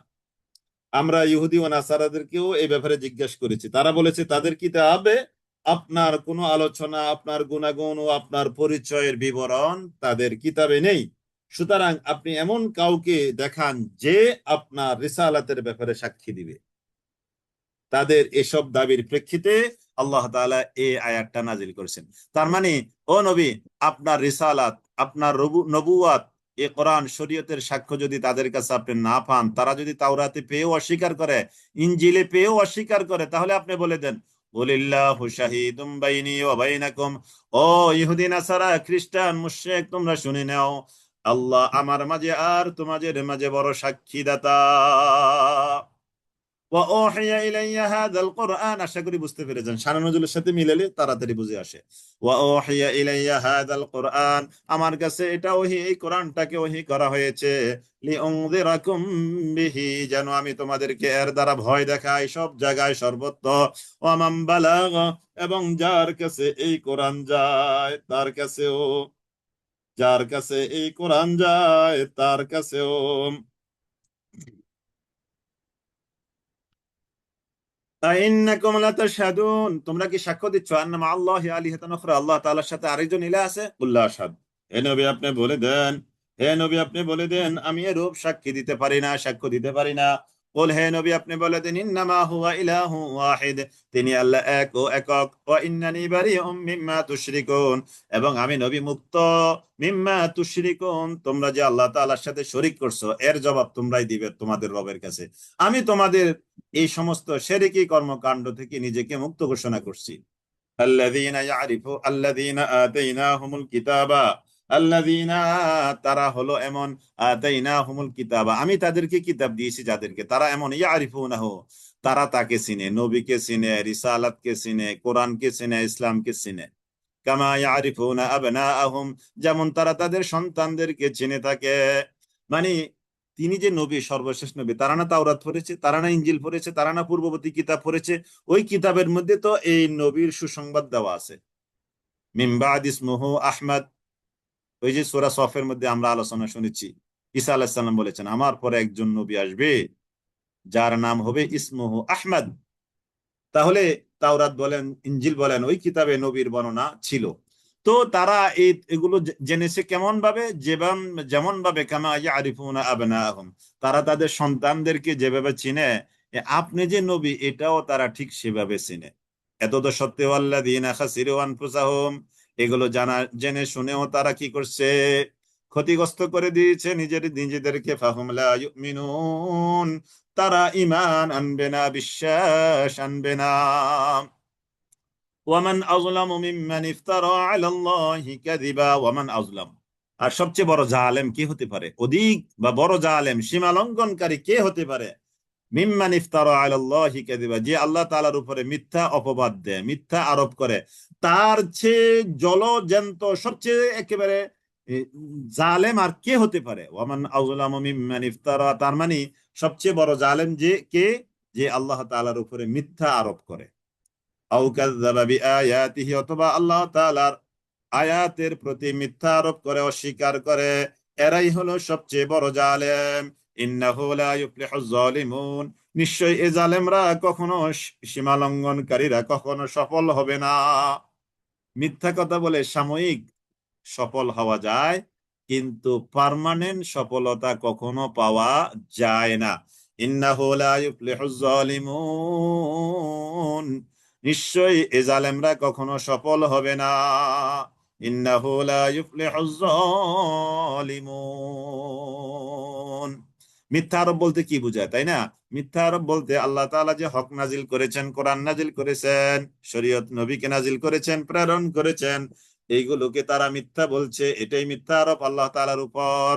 আমরা ইহুদি ও নাসারাদেরকেও এই ব্যাপারে জিজ্ঞাসা করেছি, তারা বলেছে তাদের কিতাবে আপনার কোনো আলোচনা, আপনার গুণাগুণ ও আপনার পরিচয়ের বিবরণ তাদের কিতাবে নেই। সুতরাং আপনি এমন কাউকে দেখান যে আপনার রিসালাতের ব্যাপারে সাক্ষী দিবে। তাদের এসব দাবির প্রেক্ষিতে আল্লাহ তাআলা এই আয়াতটা নাজিল করেছেন। তার মানে ও নবী, আপনার রিসালাত, আপনার নবুয়াত, এ কোরআন শরীয়তের সাক্ষ্য যদি তাদের কাছে আপনি না পান, তারা যদি তাওরাতে পেয়েও অস্বীকার করে, ইনজিলে পেয়েও অস্বীকার করে, তাহলে আপনি বলে দেন কুলিল্লাহু শাহীদুম বাইনি ওয়া বাইনাকুম, ও ইহুদি নাসারা খ্রিস্টান মুশরিক, তোমরা শুনে নাও, আল্লাহ আমার মাঝে আর তোমাদের মাঝে বড় সাক্ষীদাতা। ওয়াহিয়া ইলাইয়া হাযাল কুরআন, আশা করি বুঝতে পেরেছেন, শানে নজুলের সাথে মিলালে তাড়াতাড়ি বুঝে আসে। ওয়াহিয়া ইলাইয়া হাযাল কুরআন, আমার কাছে এটা ওহী, এই কোরআনটাকে ওহী করা হয়েছে, লিউনযিরাকুম বিহি, যেন আমি তোমাদেরকে এর দ্বারা ভয় দেখাই সব জায়গায় সর্বত্র, ওয়া মান বালাগ, এবং যার কাছে এই কোরআন যায় তার কাছেও, যার কাছে এই কোরআন যায় তার কাছেও। আইন্নাকুম লাতাশহাদুন, তোমরা কি সাক্ষ্য দিচ্ছ, আন্না মাআল্লাহি আলিহাতান উখরা, আল্লাহ তাআলার সাথে আরেকজন ইলাহ আছে? কুল্লা আশহাদ, হে নবী আপনি বলে দেন, হে নবী আপনি বলে দেন আমি এরূপ সাক্ষী দিতে পারি না, সাক্ষ্য দিতে পারি না। কুল, হে নবী আপনি বলে দেন, ইন্নামা হুয়া ইলাহু ওয়াহিদ, তিনি আল্লাহ এক ও একক, ওয়া ইন্নানি বারিউম মিম্মা তুশরিকুন, এবং আমি নবী মুক্ত, মিম্মা তুশরিকুন, তোমরা যে আল্লাহ তাআলার সাথে শরীক করছো এর জবাব তোমরাই দিবে তোমাদের রবের কাছে। আমি তোমাদের এই সমস্ত শিরকি কর্মকাণ্ড থেকে নিজেকে মুক্ত ঘোষণা করছি। আল্লাযীনা আতাইনাহুমুল কিতাবা, আল্লাযীনা, তারা হলো এমন, আতাইনাহুমুল কিতাবা, আমি তাদেরকে কিতাব দিয়েছি যাদেরকে, তারা এমন, ইয়ারিফুনাহু, তারা তাকে চিনে, নবীকে চিনে, রিসালাতকে চিনে, কোরআনকে চিনে, ইসলামকে চিনে, কামা ইয়ারিফুনা আবনাআহুম, যেমন তারা তাদের সন্তানদেরকে চিনে থাকে। মানে তিনি যে নবী, সর্বশেষ নবী, তারা না তাওরাত পড়েছে, তারা না ইনজিল পড়েছে, তারা না পূর্ববর্তী কিতাব পড়েছে, ওই কিতাবের মধ্যে তো এই নবীর সুসংবাদ দেওয়া আছে। মিন বাদ ইসমুহু আহমদ, ওই যে সূরা সফের মধ্যে আমরা আলোচনা শুনেছি, ঈসা আলাইহিস সালাম বলেছেন আমার পরে একজন নবী আসবে যার নাম হবে ইসমুহু আহমদ। তাহলে তাওরাত বলেন, ইনজিল বলেন, ওই কিতাবে নবীর বর্ণনা ছিল। তো তারা এগুলো জেনেছে কেমন ভাবে, যেমন ভাবে কামা ইয়ারিফুনা আবনাআহুম, তারা তাদের সন্তানদেরকে যেভাবে চিনে, আপনি যে নবী এটাও তারা ঠিক সেভাবে চিনে। এত তো সত্ত্বেও আল্লাযীনা খাসিরু আনফুসাহুম, এগুলো জানা জেনে শুনেও তারা কি করছে, ক্ষতিগ্রস্ত করে দিয়েছে নিজেদেরকে, ফাহুম লা ইউমিনুন, তারা ঈমান আনবে না, বিশ্বাস আনবে না। ওয়ামান আযলামু মিম্মান ইফতারা আলাল্লাহি কাযিবা, ওয়ামান আযলাম, আর সবচেয়ে বড় জালেম কে হতে পারে, অধিক বা বড় জালেম, সীমা লঙ্ঘনকারী কে হতে পারে, মিম্মান ইফতারা আলাল্লাহি কাযিবা, যে আল্লাহ তাআলার উপরে মিথ্যা অপবাদ দেয়, মিথ্যা আরোপ করে, তার চেয়ে জলজ্যান্ত সবচেয়ে একেবারে এ, জালেম আর কে হতে পারে। ওয়ামান আযলামু মিম্মান ইফতারা, তার মানে সবচেয়ে বড় জালেম যে কে, যে আল্লাহ তাআলার উপরে মিথ্যা আরোপ করে, আও কাযযাবা বিআয়াতিহি, অথবা আল্লাহ তাআলার আয়াতের প্রতি মিথ্যা আরোপ করে, অস্বীকার করে, এরাই হলো সবচেয়ে বড় জালেম। ইন্নাহু লা ইউফলিহুজ জালিমুন, নিশ্চয়ই এই জালেমরা কখনো, সীমা লঙ্ঘনকারীরা কখনো সফল হবে না। মিথ্যা কথা বলে সাময়িক সফল হওয়া যায়, কিন্তু পার্মানেন্ট সফলতা কখনো পাওয়া যায় না। ইন্নাহু লা ইউফলিহুজ জালিমুন, নিশ্চয়ই এ জালেমরা কখনো সফল হবে না। ইন্নাহু লা ইউফলিহুজ জালিমুন, মিথ্যা আরোপ বলতে কি বোঝায়, তাই না? মিথ্যা আরোপ বলতে আল্লাহ তাআলা যে হক নাজিল করেছেন, কোরআন নাজিল করেছেন, শরীয়ত নবীকে নাজিল করেছেন, প্রেরণ করেছেন, এইগুলোকে তারা মিথ্যা বলছে, এটাই মিথ্যা আরোপ আল্লাহ তাআলার উপর।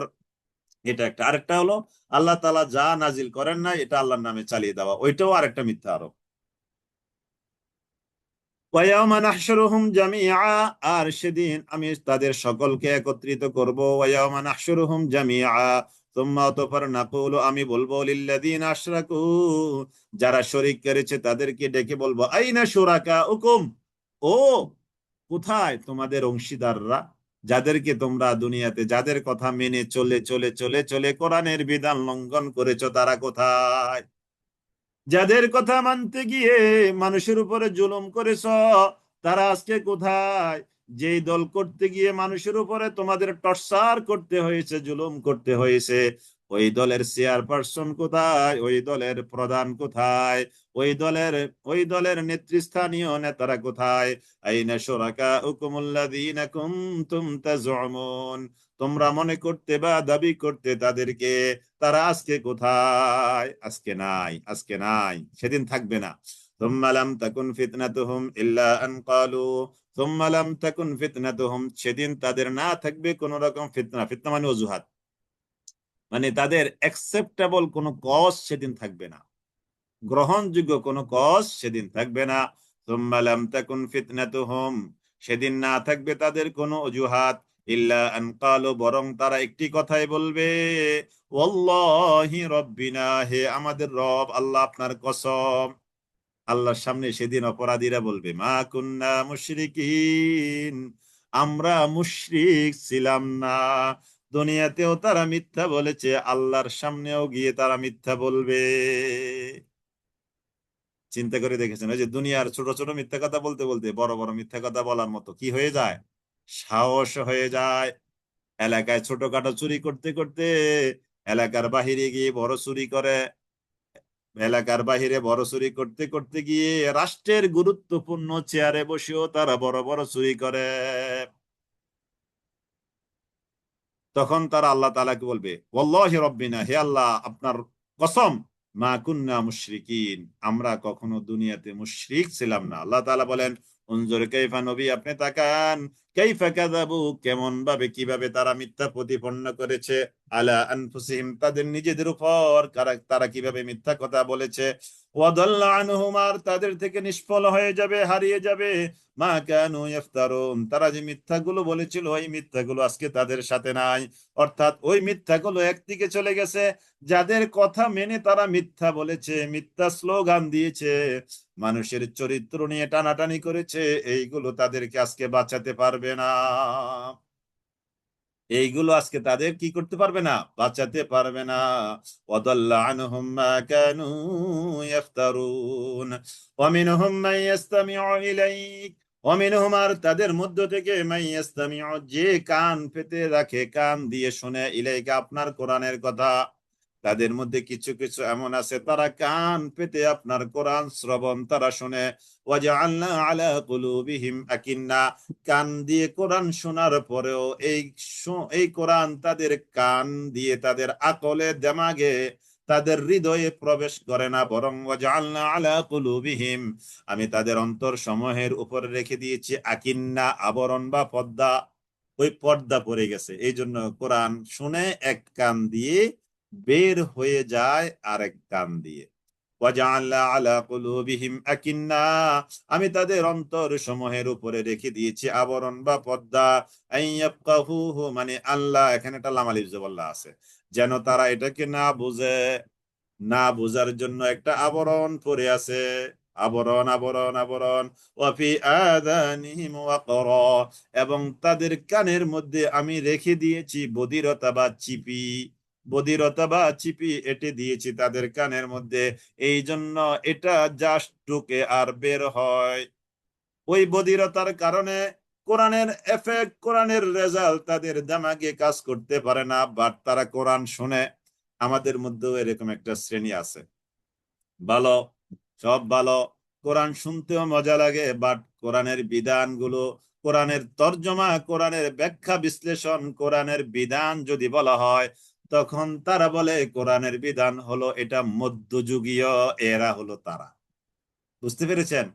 এটা একটা। আরেকটা হলো আল্লাহ তাআলা যা নাজিল করেন না এটা আল্লাহর নামে চালিয়ে দেওয়া, ওইটাও আরেকটা মিথ্যা আরোপ। ওয়ায়াউমা নাহশুরুহুম জামিআ, আর সেদিন আমি তাদের সকলকে একত্রিত করব। ওয়ায়াউমা নাহশুরুহুম জামিআ, সুম্মা, অতঃপর নাকুলু, আমি বলবো, লিল্লাযীনা আশরাকু, যারা শরীক করেছে তাদেরকে ডেকে বলবো, আইনা শুরাকাউকুম, ও কোথায় তোমাদের অংশীদাররা, যাদেরকে তোমরা দুনিয়াতে যাদের কথা মেনে চলে চলে চলে চলে কোরআনের বিধান লঙ্ঘন করেছো, তারা কোথায়? যাদের কথা মানতে গিয়ে মানুষের উপরে জুলুম করেছ, তারা আজকে কোথায়? যেই দল করতে গিয়ে মানুষের উপরে তোমাদের টর্চার করতে হয়েছে, জুলুম করতে হয়েছে, ওই দলের চেয়ারপারসন কোথায়, ওই দলের প্রধান কোথায়, ওই দলের নেতৃস্থানীয় নেতারা কোথায়? আইনা শুরাকাউকুমুল্লাযীনা কুনতুম তাজউমুন, তোমরা মনে করতে বা দাবি করতে তাদেরকে, তারা আজকে কোথায়? আজকে নাই, আজকে নাই, সেদিন থাকবে না। সুম্মা লাম তাকুন ফিতনাতুহুম ইল্লা আন ক্বালু, সুম্মা লাম তাকুন ফিতনাতুহুম, সেদিন তাদের না থাকবে কোন রকম ফিতনা। ফিতনা মানে অজুহাত, মানে তাদের অ্যাকসেপ্টেবল কোনো কজ সেদিন থাকবে না, গ্রহণযোগ্য কোনো কজ সেদিন থাকবে না। সুম্মা লাম তাকুন ফিতনাতুহুম, সেদিন না থাকবে তাদের কোনো অজুহাত, ইল্লা আন ক্বালু, বরং তারা একটি কথাই বলবে, ওয়াল্লাহি রব্বিনা, হে আমাদের রব আল্লাহ আপনার কসম। আল্লাহর সামনে সেদিন অপরাধীরা বলবে, মা কুন্না মুশরিকিন, আমরা মুশরিক ছিলাম না। দুনিয়াতেও তারা মিথ্যা বলেছে, আল্লাহর সামনেও গিয়ে তারা মিথ্যা বলবে। চিন্তা করে দেখেছেন, ওই যে দুনিয়ার ছোট ছোট মিথ্যা কথা বলতে বলতে বড় বড় মিথ্যা কথা বলার মতো কি হয়ে যায়, সাহস হয়ে যায়। এলাকায় ছোটখাটো চুরি করতে করতে এলাকার বাহিরে গিয়ে বড় চুরি করে, এলাকার বাহিরে বড় চুরি করতে করতে গিয়ে রাষ্ট্রের গুরুত্বপূর্ণ চেয়ারে বসেও তারা বড় বড় চুরি করে। তখন তারা আল্লাহ তাআলাকে বলবে, ওয়াল্লাহি রব্বিনা, হে আল্লাহ আপনার কসম, মা কুন্না মুশরিকিন, আমরা কখনো দুনিয়াতে মুশরিক ছিলাম না। আল্লাহ তাআলা বলেন, উনজুর কাইফা, নবী আপনি তাকান, কাইফা কাযাবু, কেমন ভাবে কিভাবে তারা মিথ্যা প্রতিপন্ন করেছে, আলা আনফুসিহিম, তাদের নিজেদের উপর তারা কিভাবে মিথ্যা কথা বলেছে, ওয়াদাল্লা আনহুম, আর তাদের থেকে নিষ্ফল হয়ে যাবে, হারিয়ে যাবে, মা কানু ইফতারুন, তারা যে মিথ্যাগুলো বলেছিল ওই মিথ্যাগুলো আজকে তাদের সাথে নাই। অর্থাৎ ওই মিথ্যাগুলো একদিকে চলে গেছে, যাদের কথা মেনে তারা মিথ্যা বলেছে, মিথ্যা স্লোগান দিয়েছে, মানুষের চরিত্র নিয়ে টানাটানি করেছে, এইগুলো তাদেরকে আজকে বাঁচাতে পারবে না। এইগুলো আজকে তাদের কি করতে পারবে না, বাঁচাতে পারবে না। ওয়াদাল্লা আনহুম মা কানু ইফতারুন, ওয়া মিনহুম মান ইসতামিউ ইলাইক, ওয়া মিনহুম, আর তাদের মধ্য থেকে মান ইসতামিউ, যে কান পেতে রাখে, কান দিয়ে শুনে, ইলাইকা, আপনার কোরআনের কথা। তাদের মধ্যে কিছু কিছু এমন আছে, তারা কান পেতে আপনার কোরআন শ্রবণ তারা শুনে। ওয়াজআলনা আলা কুলুবিহিম আকিন্না, কান দিয়ে কোরআন শোনার পরেও এই কোরআন তাদের কান দিয়ে তাদের আকলে, দেমাগে, তাদের হৃদয়ে প্রবেশ করে না, বরং ওয়াজআলনা আলা কুলুবিহিম, আমি তাদের অন্তর সমূহের উপরে রেখে দিয়েছি আকিন্না, আবরণ বা পর্দা। ওই পর্দা পড়ে গেছে, এই জন্য কোরআন শুনে এক কান দিয়ে, বের হয়ে যায় আরেক কান দিয়ে। ওয়াজআলনা আলা কুলুবিহিম আকিন্না, আমি তাদের অন্তর সমূহের উপরে রেখে দিয়েছি আবরণ বা পর্দা, আইয়াফকাহুহু, মানে আল্লাহ, এখানে একটা লাম আলিফ জবল্লা আছে, যেন তারা এটাকে না বুঝে, না বুঝার জন্য একটা আবরণ পরে আছে, আবরণ আবরণ আবরণ। ওয়াফি আযানিহিম ওয়াকরা, এবং তাদের কানের মধ্যে আমি রেখে দিয়েছি বধিরতা বা চিপি, বধিরতা বা চিপি এঁটে দিয়েছি তাদের কানের মধ্যে, এই জন্য এটা জাস্ট ঢুকে আর বের হয়। ওই বধিরতার কারণে কোরআনের এফেক্ট, কোরআনের রেজাল্ট তাদের দিমাগে কাজ করতে পারে না, বাট তারা কোরআন শুনে। আমাদের মধ্যেও এরকম একটা শ্রেণী আছে, ভালো, সব ভালো, কোরআন শুনতেও মজা লাগে, বাট কোরআনের বিধানগুলো, কোরআনের তর্জমা, কোরআনের ব্যাখ্যা বিশ্লেষণ, কোরআনের বিধান যদি বলা হয়, তখন তারা বলে কোরআনের বিধান হলো এটা মধ্যযুগীয়, এরা হলো তারা। বুঝতে পেরেছেন?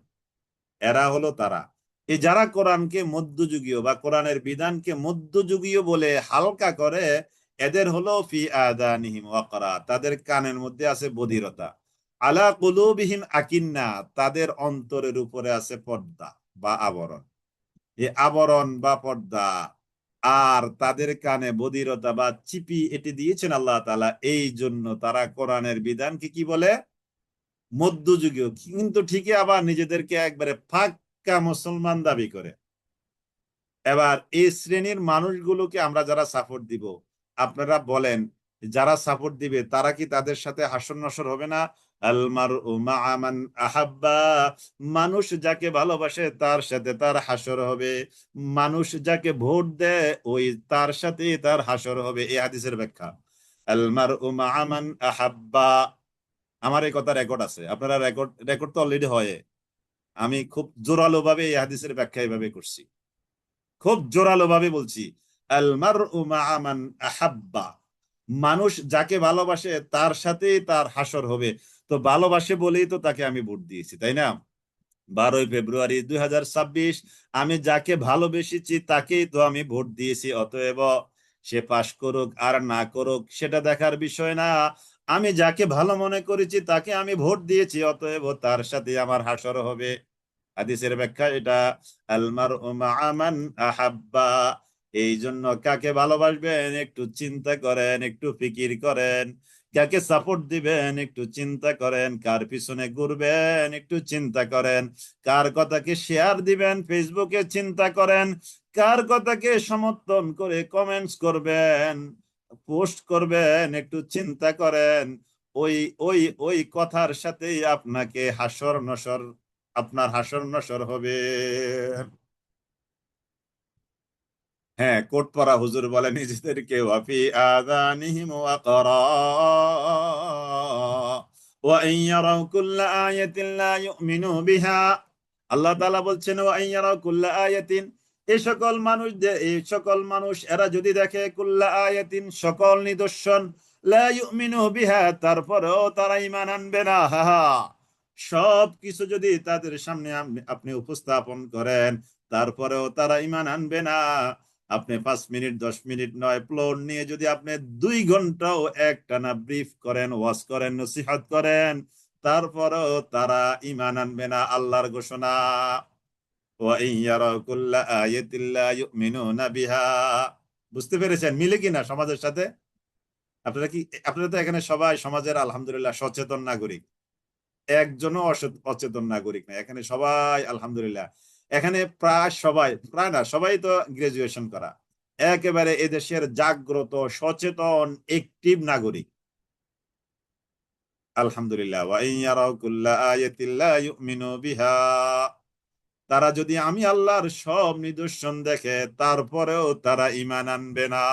এরা হলো তারা, এই যারা কোরআনকে মধ্যযুগীয় বা কোরআনের বিধানকে মধ্যযুগীয় বলে হালকা করে, এদের হলো ফি আযানিহিম ওয়াকরা, তাদের কানের মধ্যে আছে বধিরতা, আলা কুলুবিহিম আকিন্না, তাদের অন্তরের উপরে আছে পর্দা বা আবরণ। এই আবরণ বা পর্দা আর তাদের কানে বধিরতা বা চিপি এটি দিয়েছেন আল্লাহ তাআলা, এই জন্য তারা কোরআনের বিধানকে কি বলে, মধ্যযুগীয়, কিন্তু ঠিকই আবার নিজেদেরকে একবারে পাক্কা মুসলমান দাবি করে। এবার এই শ্রেণীর মানুষগুলোকে আমরা যারা সাপোর্ট দিব, আপনারা বলেন, যারা সাপোর্ট দিবে তারা কি তাদের সাথে হাসর নসর হবে না? আল মারউ মা'a মান আহাব্বা, মানুষ যাকে ভালোবাসে তার সাথে তার হাসর হবে, মানুষ যাকে ভোট দেয় ওই তার সাথে তার হাসর হবে, এই হাদিসের ব্যাখ্যা। আল মারউ মা'a মান আহাব্বা। আমার এই কথা রেকর্ড আছে, আপনারা রেকর্ড রেকর্ড তো অলরেডি হয়। আমি খুব জোরালো ভাবে এই হাদিসের ব্যাখ্যা এইভাবে করছি, খুব জোরালো ভাবে বলছি, আল মারউ মা'a মান আহাব্বা, মানুষ যাকে ভালোবাসে তার সাথেই তার হাসর হবে। তো ভালোবাসে বলেই তো তাকে আমি ভোট দিয়েছি, তাই না? 12ই ফেব্রুয়ারি 2026 আমি যাকে ভালোবেসেছি তাকেই তো আমি ভোট দিয়েছি। অতএব সে পাশ করুক আর না করুক সেটা দেখার বিষয় না। আমি যাকে ভালো মনে করেছি তাকে আমি ভোট দিয়েছি, অতএব তার সাথে আমার হাসর হবে। হাদিসের ব্যাখ্যা এটা, আল মারউ মা'a মান আহাব্বা। এই জন্য কাকে ভালোবাসবেন একটু চিন্তা করেন, একটু ফিকির করেন। কাকে সাপোর্ট দিবেন একটু চিন্তা করেন, কার পিছনে ঘুরবেন একটু চিন্তা করেন, কার কথাকে শেয়ার দিবেন ফেসবুকে চিন্তা করেন, কার কথাকে সমর্থন করে কমেন্টস করবেন, পোস্ট করবেন একটু চিন্তা করেন। ওই ওই ওই কথার সাথেই আপনাকে হাসর নসর, আপনার হাসর নসর হবে। হ্যাঁ, কোট পরা হুজুর বলে নিজেদেরকে, ওয়াফি আযানিহিম ওয়াকরা ওয়া ইন ইয়ারাউ কুল্লা আয়াতিন লা ইউমিনু বিহা। আল্লাহ তাআলা বলছেন ওয়া ইন ইয়ারাউ কুল্লা আয়াতিন, এই সকল মানুষ এরা যদি দেখে কুল্লা আয়াতিন সকল নিদর্শন, লা ইউমিনু বিহা তারপরেও তারা ঈমান আনবে না। হা হা, সব কিছু যদি তাদের সামনে আপনি উপস্থাপন করেন তারপরেও তারা ঈমান আনবে না। আপনি 5 মিনিট 10 মিনিট নয়, প্লট নিয়ে যদি আপনি 2 ঘন্টাও একটানা ব্রিফ করেন, ওয়াজ করেন, নসিহত করেন, তারপরেও তারা ঈমান আনবে না। আল্লাহর ঘোষণা, ওয়া ইন ইয়ারাউ কুল্লা আয়াতিন লা ইউমিনুনা বিহা। বুঝতে পেরেছেন মিলে কিনা সমাজের সাথে? আপনারা কি, আপনারা তো এখানে সবাই সমাজের আলহামদুলিল্লাহ সচেতন নাগরিক, একজনও অচেতন নাগরিক না এখানে, সবাই আলহামদুলিল্লাহ। এখানে প্রায় সবাই, প্রায় না সবাই তো গ্রাজুয়েশন করা, একেবারে এদেশের জাগ্রত সচেতন একটিভ নাগরিক আলহামদুলিল্লাহ। ওয়া ইন ইয়ারাউ কুল্লা আয়াতিন লা ইউমিনু বিহা, তারা যদি আমি আল্লাহর সব নিদর্শন দেখে তারপরেও তারা ঈমান আনবে না,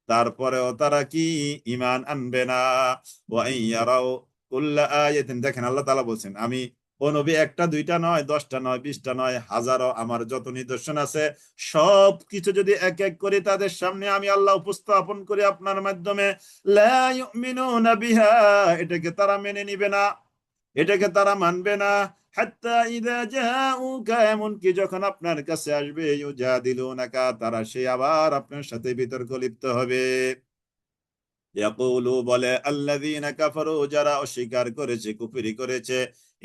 তারপরেও তারা কি ঈমান আনবে না। ওয়া ইন ইয়ারাউ কুল্লা আয়াতিন, দেখেন আল্লাহ তাআলা বলছেন আমি ও নবী একটা দুইটা নয়, 10টা নয়, 20টা নয়, হাজারো আমার যত নিদর্শন আছে সব কিছু যদি এক এক করে তাদের সামনে আমি আল্লাহ উপস্থাপন করি আপনার মাধ্যমে, লা ইউমিনুনা বিহা, এটাকে তারা মেনে নিবে না, এটাকে তারা মানবে না। হাত্তা ইযা জাউকা, এমনকি যখন আপনার কাছে আসবে, ইউজাদিলুনাকা, তারা সে আবার আপনার সাথে বিতর্ক লিপ্ত হবে। ইয়াকুলু, বলে, আল্লাযীনা কাফারু, যারা অস্বীকার করেছে, কুফরি করেছে,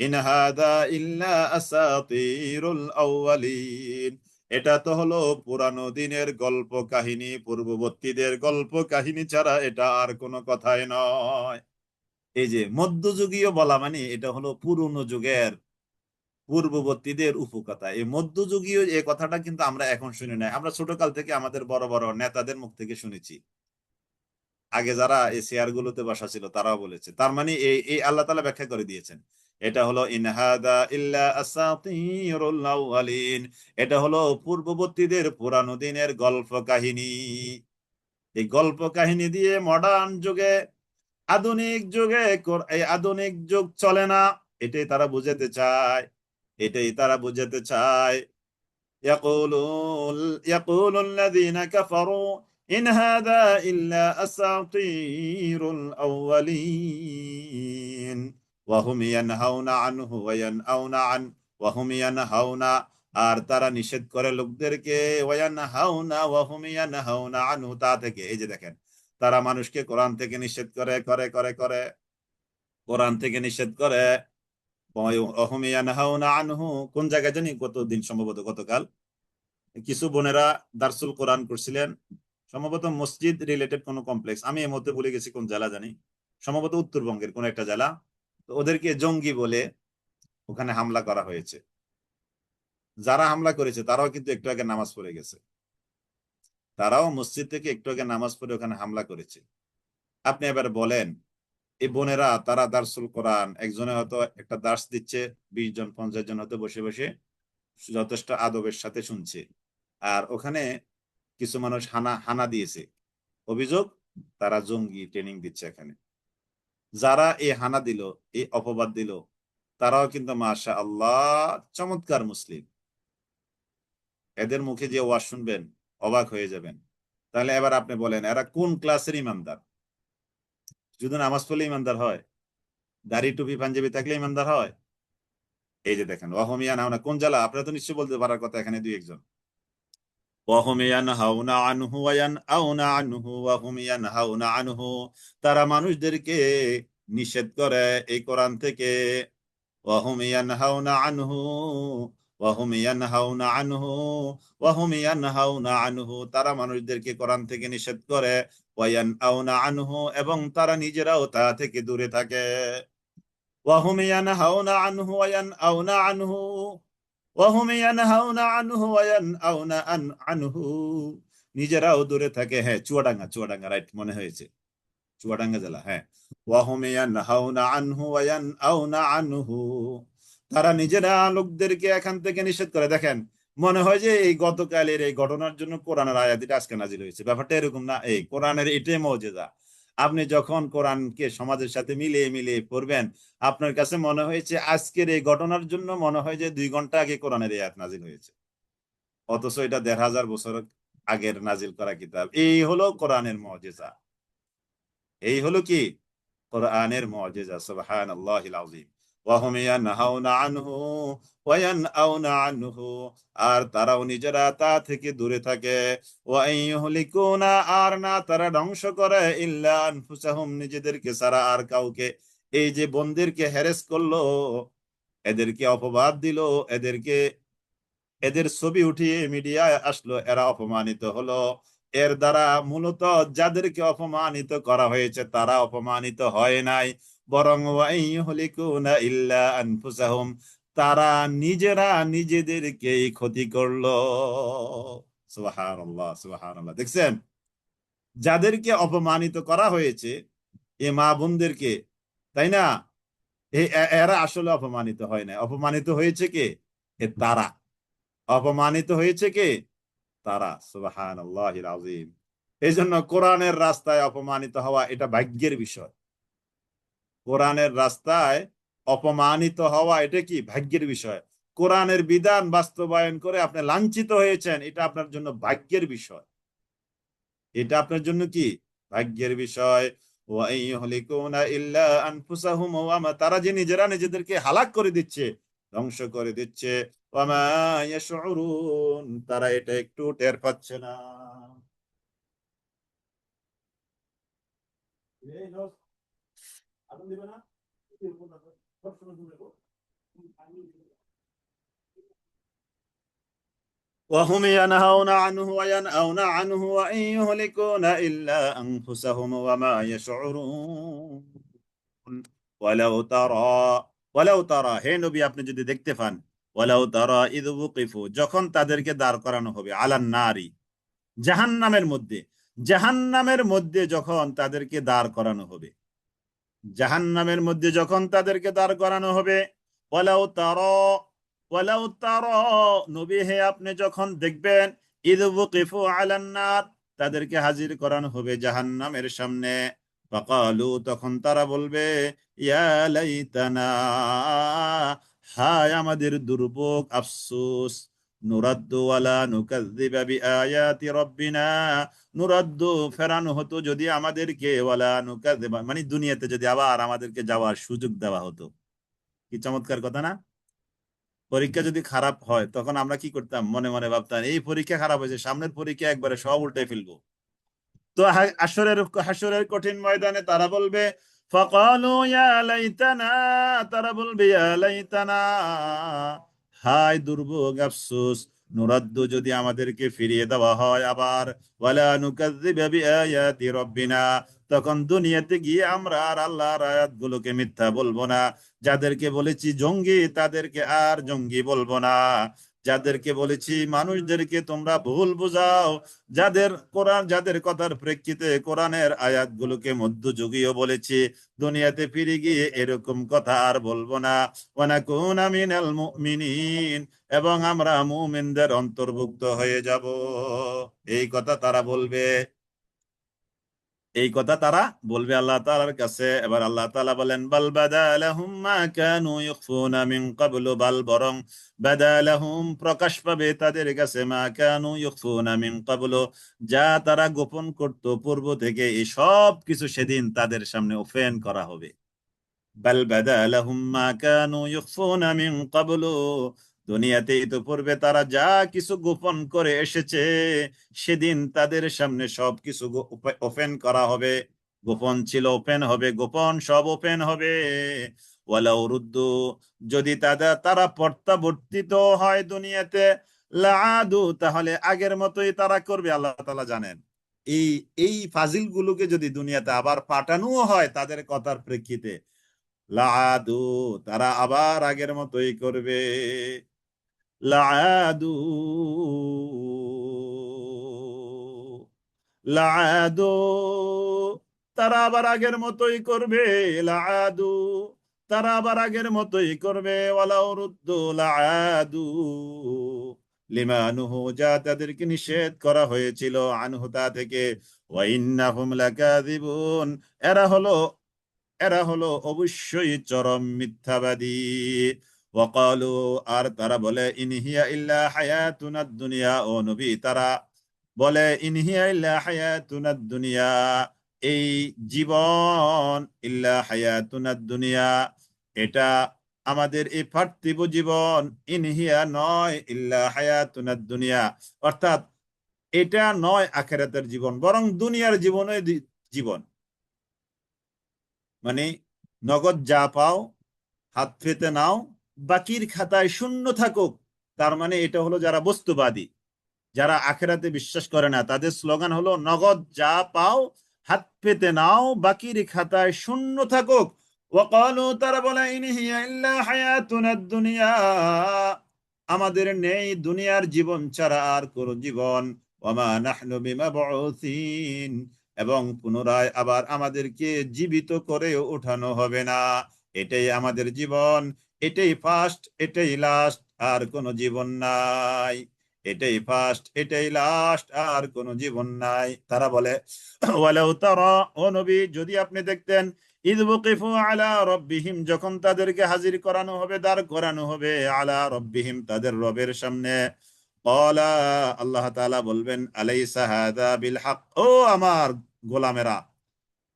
ইন হাযা ইল্লা আসাতীরুল আউয়ালিন, এটা তো হলো পুরানো দিনের গল্প কাহিনী, পূর্ববর্তীদের গল্প কাহিনী ছাড়া এটা আর কোনো কথাই নয়। এই যে মধ্যযুগীয় বলা মানে এটা হলো পুরনো যুগের পূর্ববর্তীদের উপকথা। এই মধ্যযুগীয় এই কথাটা কিন্তু আমরা এখন শুনি না, আমরা ছোটকাল থেকে আমাদের বড় বড় নেতাদের মুখ থেকে শুনেছি। আগে যারা এই চেয়ার গুলোতে বসা ছিল তারাও বলেছে। তার মানে এই এই আল্লাহ তাআলা ব্যাখ্যা করে দিয়েছেন, এটা হলো ইন হাদা ইল্লা আসাতিরুল আউয়ালিন, এটা হলো পূর্ববর্তীদের পুরানো দিনের গল্প কাহিনী। এই গল্প কাহিনী দিয়ে মডার্ন যুগে, আধুনিক যুগে এই আধুনিক যুগ চলে না, এটাই তারা বুঝাতে চায়, এটাই তারা বুঝাতে চায়। ইয়াকুলুল্লাযীনা কাফারু ইন হাযা ইল্লা আসাতীরুল আউয়ালিন ওয়া হুম ইয়ানহাউনা আনহু ওয়া ইয়ানআউনা আন, ওয়া হুম ইয়ানহাউনা, আর তারা নিষেধ করে লোকদেরকে, ওয়া ইয়ানহাউনা ওয়া হুম ইয়ানহাউনা আনহু, তা থেকে। এই যে দেখেন, তারা মানুষকে কোরআন থেকে নিষেধ করে করে করে করে, কোরআন থেকে নিষেধ করে। ওয়া হুম ইয়ানহাউনা আনহু, কোন জায়গায় জানি গতদিন সম্ভবত গতকাল কিছু বোনেরা দারসুল কোরআন করছিলেন, সম্ভবত মসজিদ রিলেটেড কোন কমপ্লেক্স, আমি এই মধ্যে ভুলে গেছি কোন জেলা জানি, সম্ভবত উত্তরবঙ্গের কোন একটা জেলা। তো ওদেরকে জঙ্গি বলে ওখানে হামলা করা হয়েছে। যারা হামলা করেছে তারাও কিন্তু একটু আগে নামাজ পড়ে গেছে, তারাও মসজিদ থেকে একটু আগে নামাজ পড়ে ওখানে হামলা করেছে। আপনি এবার বলেন, এই বোনেরা তারা দারসুল কোরআন, একজনে হয়তো একটা দার্স দিচ্ছে, 20 জন 50 জন হয়তো বসে বসে যথেষ্ট আদবের সাথে শুনছে, আর ওখানে কিছু মানুষ হানা হানা দিয়েছে, অভিযোগ তারা জঙ্গি ট্রেনিং দিচ্ছে এখানে। যারা এই হানা দিল, এই অপবাদ দিল, তারাও কিন্তু মাশাআল্লাহ চমৎকার মুসলিম। এদের মুখে যে ওয়াজ শুনবেন অবাক হয়ে যাবেন। তাহলে এবার আপনি বলেন এরা কোন ক্লাসের ইমানদার? শুধু নামাজ পড়লে ইমানদার হয়? দাড়ি টুপি পাঞ্জাবি থাকলে ইমানদার হয়? এই যে দেখেন ওয়াহমিয়া না কোন জ্বালা, আপনারা তো নিশ্চয়ই বলতে পারার কথা এখানে দুই একজন। তারা মানুষদেরকে নিষেধ করে এই কোরআন থেকে। ওয়াহুম ইয়ানহাউনা আনহু ওয়াহুম ইয়ানহাউনা আনহু ওয়াহুম ইয়ানহাউনা আনহু, তারা মানুষদেরকে কোরআন থেকে নিষেধ করে। ওয়ায়ানআউনা আনহু, এবং তারা নিজেরাও তা থেকে দূরে থাকে। ওয়াহুম ইয়ানহাউনা আনহু ওয়ায়ানআউনা আনহু ওয়াহুম ইয়ানহাউনা আনহু ওয়ায়ানআউনা আনহু, নিজেরাও দূরে থাকে। হ্যাঁ, চুয়াডাঙ্গা, চুয়াডাঙ্গা রাইট, মনে হয়েছে, চুয়াডাঙ্গা জেলা। হ্যাঁ, ওয়াহুম ইয়ানহাউনা আনহু ওয়ায়ানআউনা আনহু, তারা নিজেরা লোকদেরকে এখান থেকে নিষেধ করে। দেখেন, মনে হয় যে এই গতকালের এই ঘটনার জন্য কোরআনের আয়াতটা আজকে নাজিল হয়েছে, ব্যাপারটা এরকম না। এই কোরআনের এটাই মওজেজা। আপনি যখন কোরআনকে সমাজের সাথে মিলিয়ে মিলিয়ে পড়বেন, আপনার কাছে মনে হয়েছে আজকের এই ঘটনার জন্য মনে হয় যে 2 ঘন্টা আগে কোরআনের এই আয়াত নাজিল হয়েছে, অথচ এটা 1500 বছর আগের নাজিল করা কিতাব। এই হলো কোরআনের মওজেজা, এই হলো কি কোরআনের মুজিজা। সুবহানাল্লাহিল আযীম। ওয়া হুম ইয়ানহাউনা আনহু ওয়া ইয়ানআউনা আনহু, আর তারাও নিজেরা তা থেকে দূরে থাকে। ওয়া ইয়ুহলিকুনা, আর না তারা ধ্বংস করে, ইল্লা আনফুসাহুম, নিজেদেরকে ছাড়া আর কাউকে। এই যে বন্দিরকে হ্যারেস করলো, এদেরকে অপবাদ দিল, এদেরকে এদের ছবি উঠিয়ে মিডিয়ায় আসলো, এরা অপমানিত হলো। এর দ্বারা মূলত যাদেরকে অপমানিত করা হয়েছে তারা অপমানিত হয় নাই, বরং ওয়াইহলিকুনা ইল্লা আনফুসাহুম, তারা নিজেরা নিজেদেরকেই ক্ষতি করলো। সুবহানাল্লাহ, সুবহানাল্লাহ। দেখছেন, যাদেরকে অপমানিত করা হয়েছে এ মা বোনদেরকে, তাই না, এরা আসলে অপমানিত হয় না, অপমানিত হয়েছে কে? তারা অপমানিত হয়েছে কে? তারা। সুবহানাল্লাহিল আযীম। এই জন্য কোরআনের রাস্তায় অপমানিত হওয়া এটা ভাগ্যের বিষয়। কোরআনের রাস্তায় অপমানিত হওয়া এটা কি ভাগ্যের বিষয়। কোরআনের বিধান বাস্তবায়ন করে আপনি লাঞ্ছিত হয়েছেন, এটা আপনার জন্য ভাগ্যের বিষয়। এটা আপনার জন্য কি ভাগ্যের বিষয়। তারা যে নিজেরা নিজেদেরকে হালাক করে দিচ্ছে, ধ্বংস করে দিচ্ছে, তারা এটা একটু টের পাচ্ছে না। وهم ينهون عنه وينأون عنه وإن يهلكون إلا أنفسهم وما يشعرون ولو ترى ولو ترى হে নবী, আপনি যদি দেখতে পান, ولو ترى إذ وقفوا, যখন তাদেরকে দাঁড় করানো হবে, আলান নারী, জাহান্নামের মধ্যে, জাহান্নামের মধ্যে যখন তাদেরকে দাঁড় করানো হবে, জাহান্নামের মধ্যে যখন তাদেরকে দাঁড় করানো হবে, ওয়ালাউ তারা, ওয়ালাউ তারা, নবী হে আপনি যখন দেখবেন, ইদ ওয়াকিফু আলান নার, তাদেরকে হাজির করানো হবে জাহান্নামের সামনে। ফাকালু, তখন তারা বলবে, ইয়া লাইতানা, হায় আমাদের দুর্ভোগ, আফসোস, নুরাদ্দু ওয়ালা নুকাযযিবা বিআয়াতি রাব্বিনা, নুরাদ্দু, ফেরানো হতো যদি আমাদেরকে, ওয়ালা নুকাযযিবা মানে দুনিয়াতে যদি আবার আমাদেরকে যাওয়ার সুযোগ দেওয়া হতো। কি চমৎকার কথা না? পরীক্ষা যদি খারাপ হয় তখন আমরা কি করতাম, মনে মনে ভাবতাম এই পরীক্ষা খারাপ হয়েছে, সামনের পরীক্ষা একবারে সব উল্টে ফেলবো। তো হাসরের হাসরের কঠিন ময়দানে তারা বলবে, ফাকালু ইয়া লাইতানা, তারা বলবে ইয়া লাইতানা, হায় দুর্ভোগ, আফসোস, নুরাদ্দু, যদি আমাদেরকে ফিরিয়ে দেওয়া হয় আবার, ওয়ালা নুকাযযিবা বিআয়াতি রাব্বিনা, তখন দুনিয়াতে গিয়ে আমরা আর আল্লাহর আয়াতগুলোকে মিথ্যা বলবো না। যাদেরকে বলেছি জঙ্গি তাদেরকে আর জঙ্গি বলবো না, যাদেরকে বলেছি মানুষদেরকে তোমরা ভুল বুঝাও, যাদের কথার প্রেক্ষিতে কোরআনের আয়াতগুলোকে মধ্যযুগীয় বলেছি, দুনিয়াতে ফিরে গিয়ে এরকম কথা আর বলবো না। ওয়ানাকুনা মিনাল মুমিনিন, এবং আমরা মুমিনদের অন্তর্ভুক্ত হয়ে যাব, এই কথা তারা বলবে। এই কথা তারা বলবে আল্লাহ তাআলার কাছে। এবার আল্লাহ তাআলা বলেন, বাল বাদালাহুম মা কানু ইখফুনা মিন ক্বাবলু, বাল বরং বাদালাহুম প্রকাশ পাবে তাদের কাছে, মা কানু ইখফুনা মিন ক্বাবলু যা তারা গোপন করত পূর্ব থেকে, এই সব কিছু সেদিন তাদের সামনে ওপেন করা হবে। বাল বাদালাহুম মা কানু ইখফুনা মিন ক্বাবলু, দুনিয়াতে ইতোপূর্বে তারা যা কিছু গোপন করে এসেছে সেদিন তাদের সামনে সব কিছু ওপেন করা হবে। গোপন ছিল ওপেন হবে, গোপন সব ওপেন হবে। ওয়ালাউ রুদ্দু, যদি তারা প্রত্যাবর্তিত হয় দুনিয়াতে, লাআদু, তাহলে আগের মতোই তারা করবে। আল্লাহ তাআলা জানেন এই এই ফাজিল গুলোকে যদি দুনিয়াতে আবার পাঠানো হয় তাদের কথার প্রেক্ষিতে, লাআদু, তারা আবার আগের মতোই করবে। লাআদু, লাআদু, তারা আবার আগের মতোই করবে। লাআদু, তারা আবার আগের মতোই করবে। ওয়ালাউ রুদ্দু লাআদু লিমা নুহু, যা তাদেরকে নিষেধ করা হয়েছিল, আনহু, তা থেকে। ওয়া ইন্নাহুম লাকাযিবুন, এরা হলো এরা হলো অবশ্যই চরম মিথ্যাবাদী। ওয়াকালু, আর তারা বলে, ইন হিয়া ইল্লা হায়াতুনাদ দুনিয়া, ও নবী তারা বলে, ইন হিয়া ইল্লা হায়াতুনাদ দুনিয়া, এই জীবন, ইল্লা হায়াতুনাদ দুনিয়া, এটা আমাদের এই পার্থিব জীবন, ইন হিয়া নয়, ইল্লা হায়াতুনাদ দুনিয়া, অর্থাৎ এটা নয় আখিরাতের জীবন, বরং দুনিয়ার জীবনই জীবন। মানে নগদ যা পাও হাত পেতে নাও, বাকির খাতায় শূন্য থাকুক। তার মানে এটা হলো যারা বস্তুবাদী, যারা আখেরাতে বিশ্বাস করে না, তাদের স্লোগান হলো নগদ যা পাও হাত পেতে নাও, বাকির খাতায় শূন্য থাকুক। ওয়াকালু, তারা বলে, ইন হিয়া ইল্লা হায়াতুনাদ দুনিয়া, আমাদের নেই দুনিয়ার জীবন ছাড়া আর কোন জীবন। ওয়ামা নাহনু বিমাবউসিন, এবং পুনরায় আবার আমাদেরকে জীবিত করে ওঠানো হবে না। এটাই আমাদের জীবন, এটাই ফার্স্ট, এটাই লাস্ট, আর কোনো জীবন নাই। এটাই ফার্স্ট, এটাই লাস্ট, আর কোনো জীবন নাই। তারা বলে, ওয়ালাউ তারা, ও নবী যদি আপনি দেখতেন, ইয ওয়াকিফু আলা রাব্বিহিম, যখন তাদেরকে হাজির করানো হবে, দাঁড় করানো হবে, আলা রাব্বিহিম, তাদের রবের সামনে। ক্বালা, আল্লাহ তাআলা বলবেন, আলাইসা হাযা বিল হক, ও আমার গোলামেরা,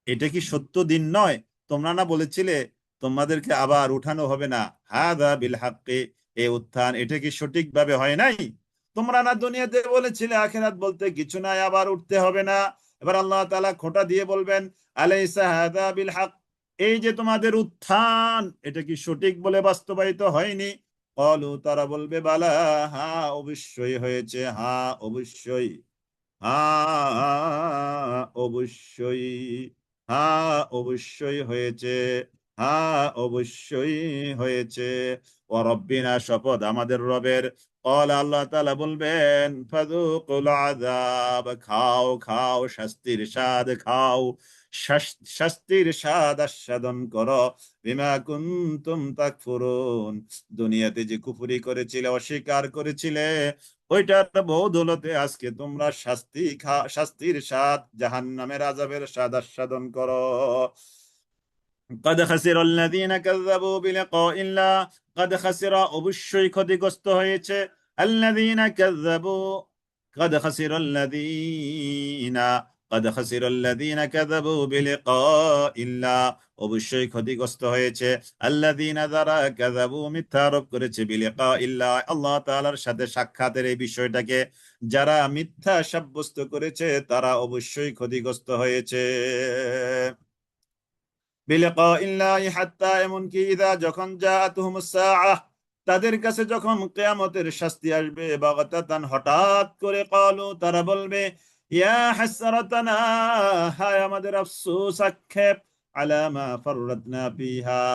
এটা কি সত্য দিন নয়? তোমরা না বলেছিলে তোমাদেরকে আবার উঠানো হবে না? হাযা বিল হাক্কি, এই উত্থান এটা কি সঠিকভাবে হয় নাই? তোমরা না দুনিয়াতে বলেছিলে আখিরাত বলতে কিছু নাই, আবার উঠতে হবে না? এবার আল্লাহ তাআলা খোঁটা দিয়ে বলবেন, আলাইসা হাযা বিল হক, এই যে তোমাদের উত্থান, এটা কি সঠিক বলে বাস্তবায়িত হয়নি? ক্বালু, তারা বলবে, বালা, হ্যাঁ অবশ্যই হয়েছে, হ্যাঁ অবশ্যই, হ্যাঁ অবশ্যই, হ্যাঁ অবশ্যই হয়েছে, হ্যাঁ অবশ্যই হয়েছে। ও রব্বিনা, শপথ আমাদের রবের। ক্বাল, আল্লাহ তাআলা বলবেন, ফাযুকুল আযাব, খাও খাও শাস্তির স্বাদ খাও, শাস্তির স্বাদ আস্বাদন করো, বিমা কুনতুম তাকফুরুন, দুনিয়াতে যে কুফরি করেছিলে, অস্বীকার করেছিলে, ওইটার বদৌলতে আজকে তোমরা শাস্তির স্বাদ, জাহান্নামের আযাবের স্বাদ আস্বাদন করো। قد خسر الذين كذبوا بلقاء الله, قد خسر, অবশ্যই ক্ষতিগ্রস্ত হয়েছে, الذين كذبوا, قد خسر الذين, قد خسر الذين كذبوا بلقاء الله, অবশ্যই ক্ষতিগ্রস্ত হয়েছে, الذين, যারা كذبوا, মিথ্যা আরোপ করেছে, بلقاء الله, আল্লাহ তাআলার সাথে সাক্ষাতের এই বিষয়টাকে যারা মিথ্যা সাব্যস্ত করেছে তারা অবশ্যই ক্ষতিগ্রস্ত হয়েছে। বিলিকাইল্লাহি, হাত্তা, এমনকি, ইযা, যখন, জাআতুহুমুস সাআহ, তাদের কাছে যখন কিয়ামতের শাস্তি আসবে, বাগতাতান, হঠাৎ করে, ক্বালু, তারা বলবে, ইয়া হাসরাতানা, হায় আমাদের আফসোস আক্ষেপ, আলা মা ফাররাতনা ফিহা,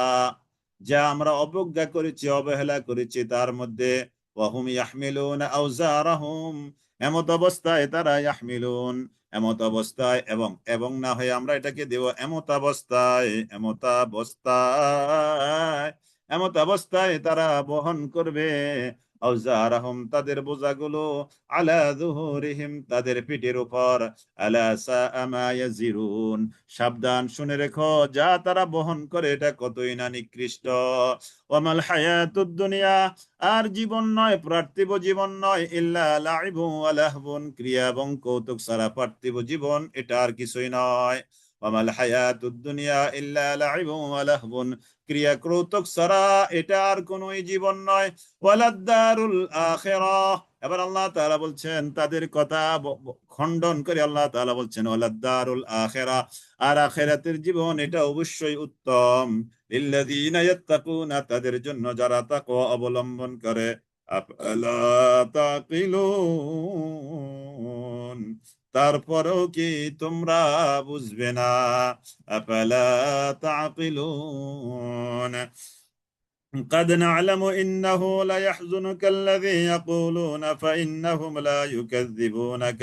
যা আমরা অবজ্ঞা করেছি, অবহেলা করেছি তার মধ্যে। ওয়া হুম ইয়াহমিলুনা আওজারহুম, এমত অবস্থায় তারা, ইয়াহমিলুন, এমত অবস্থায়, এবং এবং না হয়ে আমরা এটাকে দেব এমত অবস্থায়, এমত অবস্থায়, এমত অবস্থায় তারা বহন করবে, আউজারহুম তাদের বোঝাগুলো, আলা যুহুরিহিম তাদের পিঠের উপর, আলা সাআ মা ইয়াজিরুন সাবধান শুনে রেখো যা তারা বহন করে এটা কতই না নিকৃষ্ট। ওয়ামাল হায়াতুদ দুনিয়া আর জীবন নয়, পার্থিব জীবন নয়, ইল্লা লাইবু ওয়া লাহবুন ক্রিয়া এবং কৌতুক ছাড়া পার্থিব জীবন এটা আর কিছুই নয়। ওয়ামাল হায়াতুদ দুনিয়া ইল্লা লাইবু ওয়া লাহবুন ক্রিয়া কৌতুক ছাড়া এটা আর কোনোই জীবন নয়। ওয়ালাদ-দারুল আখিরাহ, এবার আল্লাহ তাআলা বলছেন তাদের কথা খণ্ডন করে আল্লাহ তাআলা বলছেন ওয়ালাদ-দারুল আখিরাহ, আর আখিরাতের জীবন এটা অবশ্যই উত্তম, লিল্লাযীনা ইয়াত্তাকুনা তাদের জন্য যারা তাকওয়া অবলম্বন করে। আফালা তাকিলুন, তারপরেও কি তোমরা বুঝবে না? আফালা তাকিলুন। قد نعلم إنه ليحزنك الذي يقولون فإنهم لا يكذبونك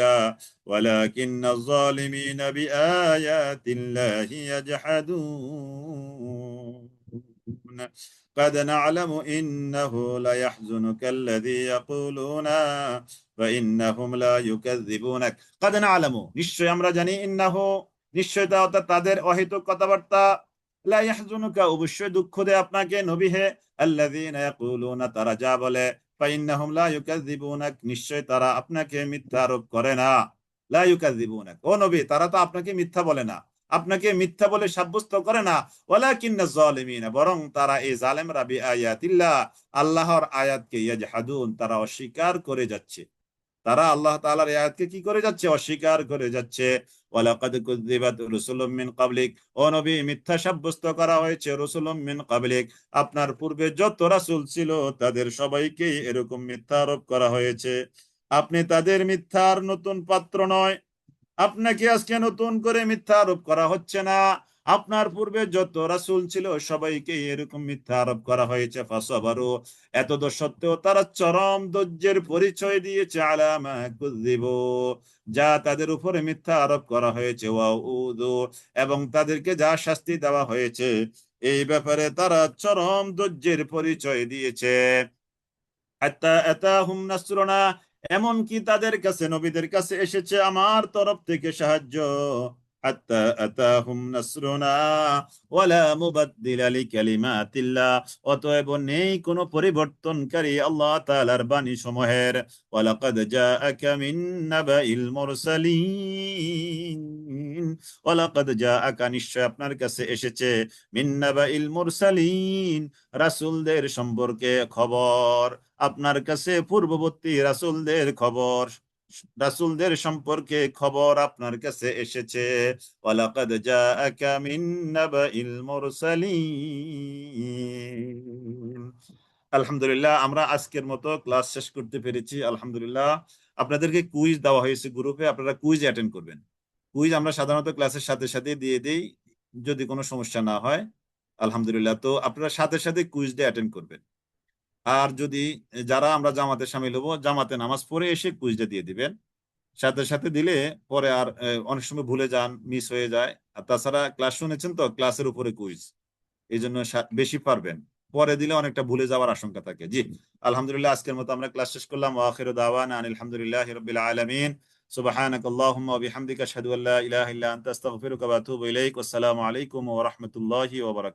ولكن الظالمين بآيات الله يجحدون قد نعلم إنه ليحزنك الذي يقولون فإنهم لا يكذبونك قد نعلم নিশ্চয় আমরা জানি إنه নিশ্চয় তাদের অহেতুক কথাবার্তা লা ইয়াহজুনুকা অবশ্যই দুঃখ দেয় আপনাকে নবী হে, আল্লাযীনা ইয়াকুলুনা তারা যা বলে, ফাইন্নাহুম লা ইউকাযযিবুনাক নিশ্চয় তারা আপনাকে মিথ্যা আরোপ করে না। লা ইউকাযযিবুনাক ও নবী তারা তো আপনাকে মিথ্যা বলে না, আপনাকে মিথ্যা বলে সাব্যস্ত করে না। ওয়ালাকিন্নাজ জালিমিনা বরং তারা এই জালেমরা বিআয়াতিল্লাহ আল্লাহর আয়াতকে ইয়াজহাদুন তারা অস্বীকার করে যাচ্ছে। তারা আল্লাহ তাআলার এই আয়াতকে কি করে যাচ্ছে? অস্বীকার করে যাচ্ছে। ওয়ালাকাদ কুযযিবাত রুসুলুম মিন ক্বাবলিক ও নবী মিথ্যা সাব্যস্ত করা হয়েছে রুসুলুম মিন ক্বাবলিক আপনার পূর্বে যত রাসূল ছিল তাদের সবাইকেই এরকম মিথ্যা আরোপ করা হয়েছে। আপনি তাদের মিথ্যার নতুন পাত্র নয়, আপনাকে আজকে নতুন করে মিথ্যা আরোপ করা হচ্ছে না। আপনার পূর্বে যত রাসূল ছিল সবাইকে এরকম মিথ্যা আরোপ করা হয়েছে। ফাসাবারু এতদ সত্ত্বেও তারা চরম ধৈর্যের পরিচয় দিয়েছে। আলা মা কুযযিবু যা তাদের উপরে মিথ্যা আরোপ করা হয়েছে। ওয়াউযু এবং তাদেরকে যা শাস্তি দেওয়া হয়েছে এই ব্যাপারে তারা চরম ধৈর্যের পরিচয় দিয়েছে। হাত্তা আতাহুম নাসরুনা এমনকি তাদের কাছে নবীদের কাছে এসেছে আমার তরফ থেকে সাহায্য। হাত্তা আতাহুম নাসরুনা ওয়ালা মুবাদদিলা লিকালিমাতিল্লাহ অতএব নেই কোনো পরিবর্তনকারী আল্লাহ তাআলার বাণী সমূহের। ওয়ালাকাদ জাআকা মিন নাবাইল মুরসালিন ওয়ালাকাদ জাআকা নিশ্চয় আপনার কাছে এসেছে মিন নাবাইল মুরসালিন রাসূলদের সম্পর্কে খবর, আপনার কাছে পূর্ববর্তী রাসূলদের খবর, রাসূলদের সম্পর্কে খবর আপনার কাছে এসেছে। ওয়ালাকাদ জাআকা মিন নাবাইল মুরসালিন। আলহামদুলিল্লাহ আমরা আজকের মতো ক্লাস শেষ করতে পেরেছি আলহামদুলিল্লাহ। আপনাদেরকে কুইজ দেওয়া হয়েছে গ্রুপে, আপনারা কুইজ অ্যাটেন্ড করবেন। কুইজ আমরা সাধারণত ক্লাসের সাথে সাথে দিয়ে দেই যদি কোনো সমস্যা না হয়। আলহামদুলিল্লাহ তো আপনারা সাথে সাথে কুইজটা অ্যাটেন্ড করবেন। আর যদি যারা আমরা জামাতে শামিল হবো জামাতে নামাজ পড়ে এসে কুইজটা দিয়ে দিবেন। সাথে সাথে দিলে পরে আর অনেক সময় ভুলে যান, মিস হয়ে যায়। আর তাছাড়া ক্লাস শুনেছেন তো ক্লাসের উপরে কুইজ, এই জন্য বেশি পারবেন, পরে দিলে অনেকটা ভুলে যাওয়ার আশঙ্কা থাকে। জি আলহামদুলিল্লাহ আজকের মতো আমরা ক্লাস শেষ করলাম। ওয়া আখিরু দাওয়ানা আনিল হামদুলিল্লাহি রাব্বিল আলামিন। সুবহানাকাল্লাহুম্মা ওয়া বিহামদিকা আশহাদু আল্লা ইলাহা ইল্লা আনতা আস্তাগফিরুকা ওয়া আতুবু ইলাইক। আসসালামু আলাইকুম ওয়া রাহমাতুল্লাহি ওয়া বারাকাতুহু।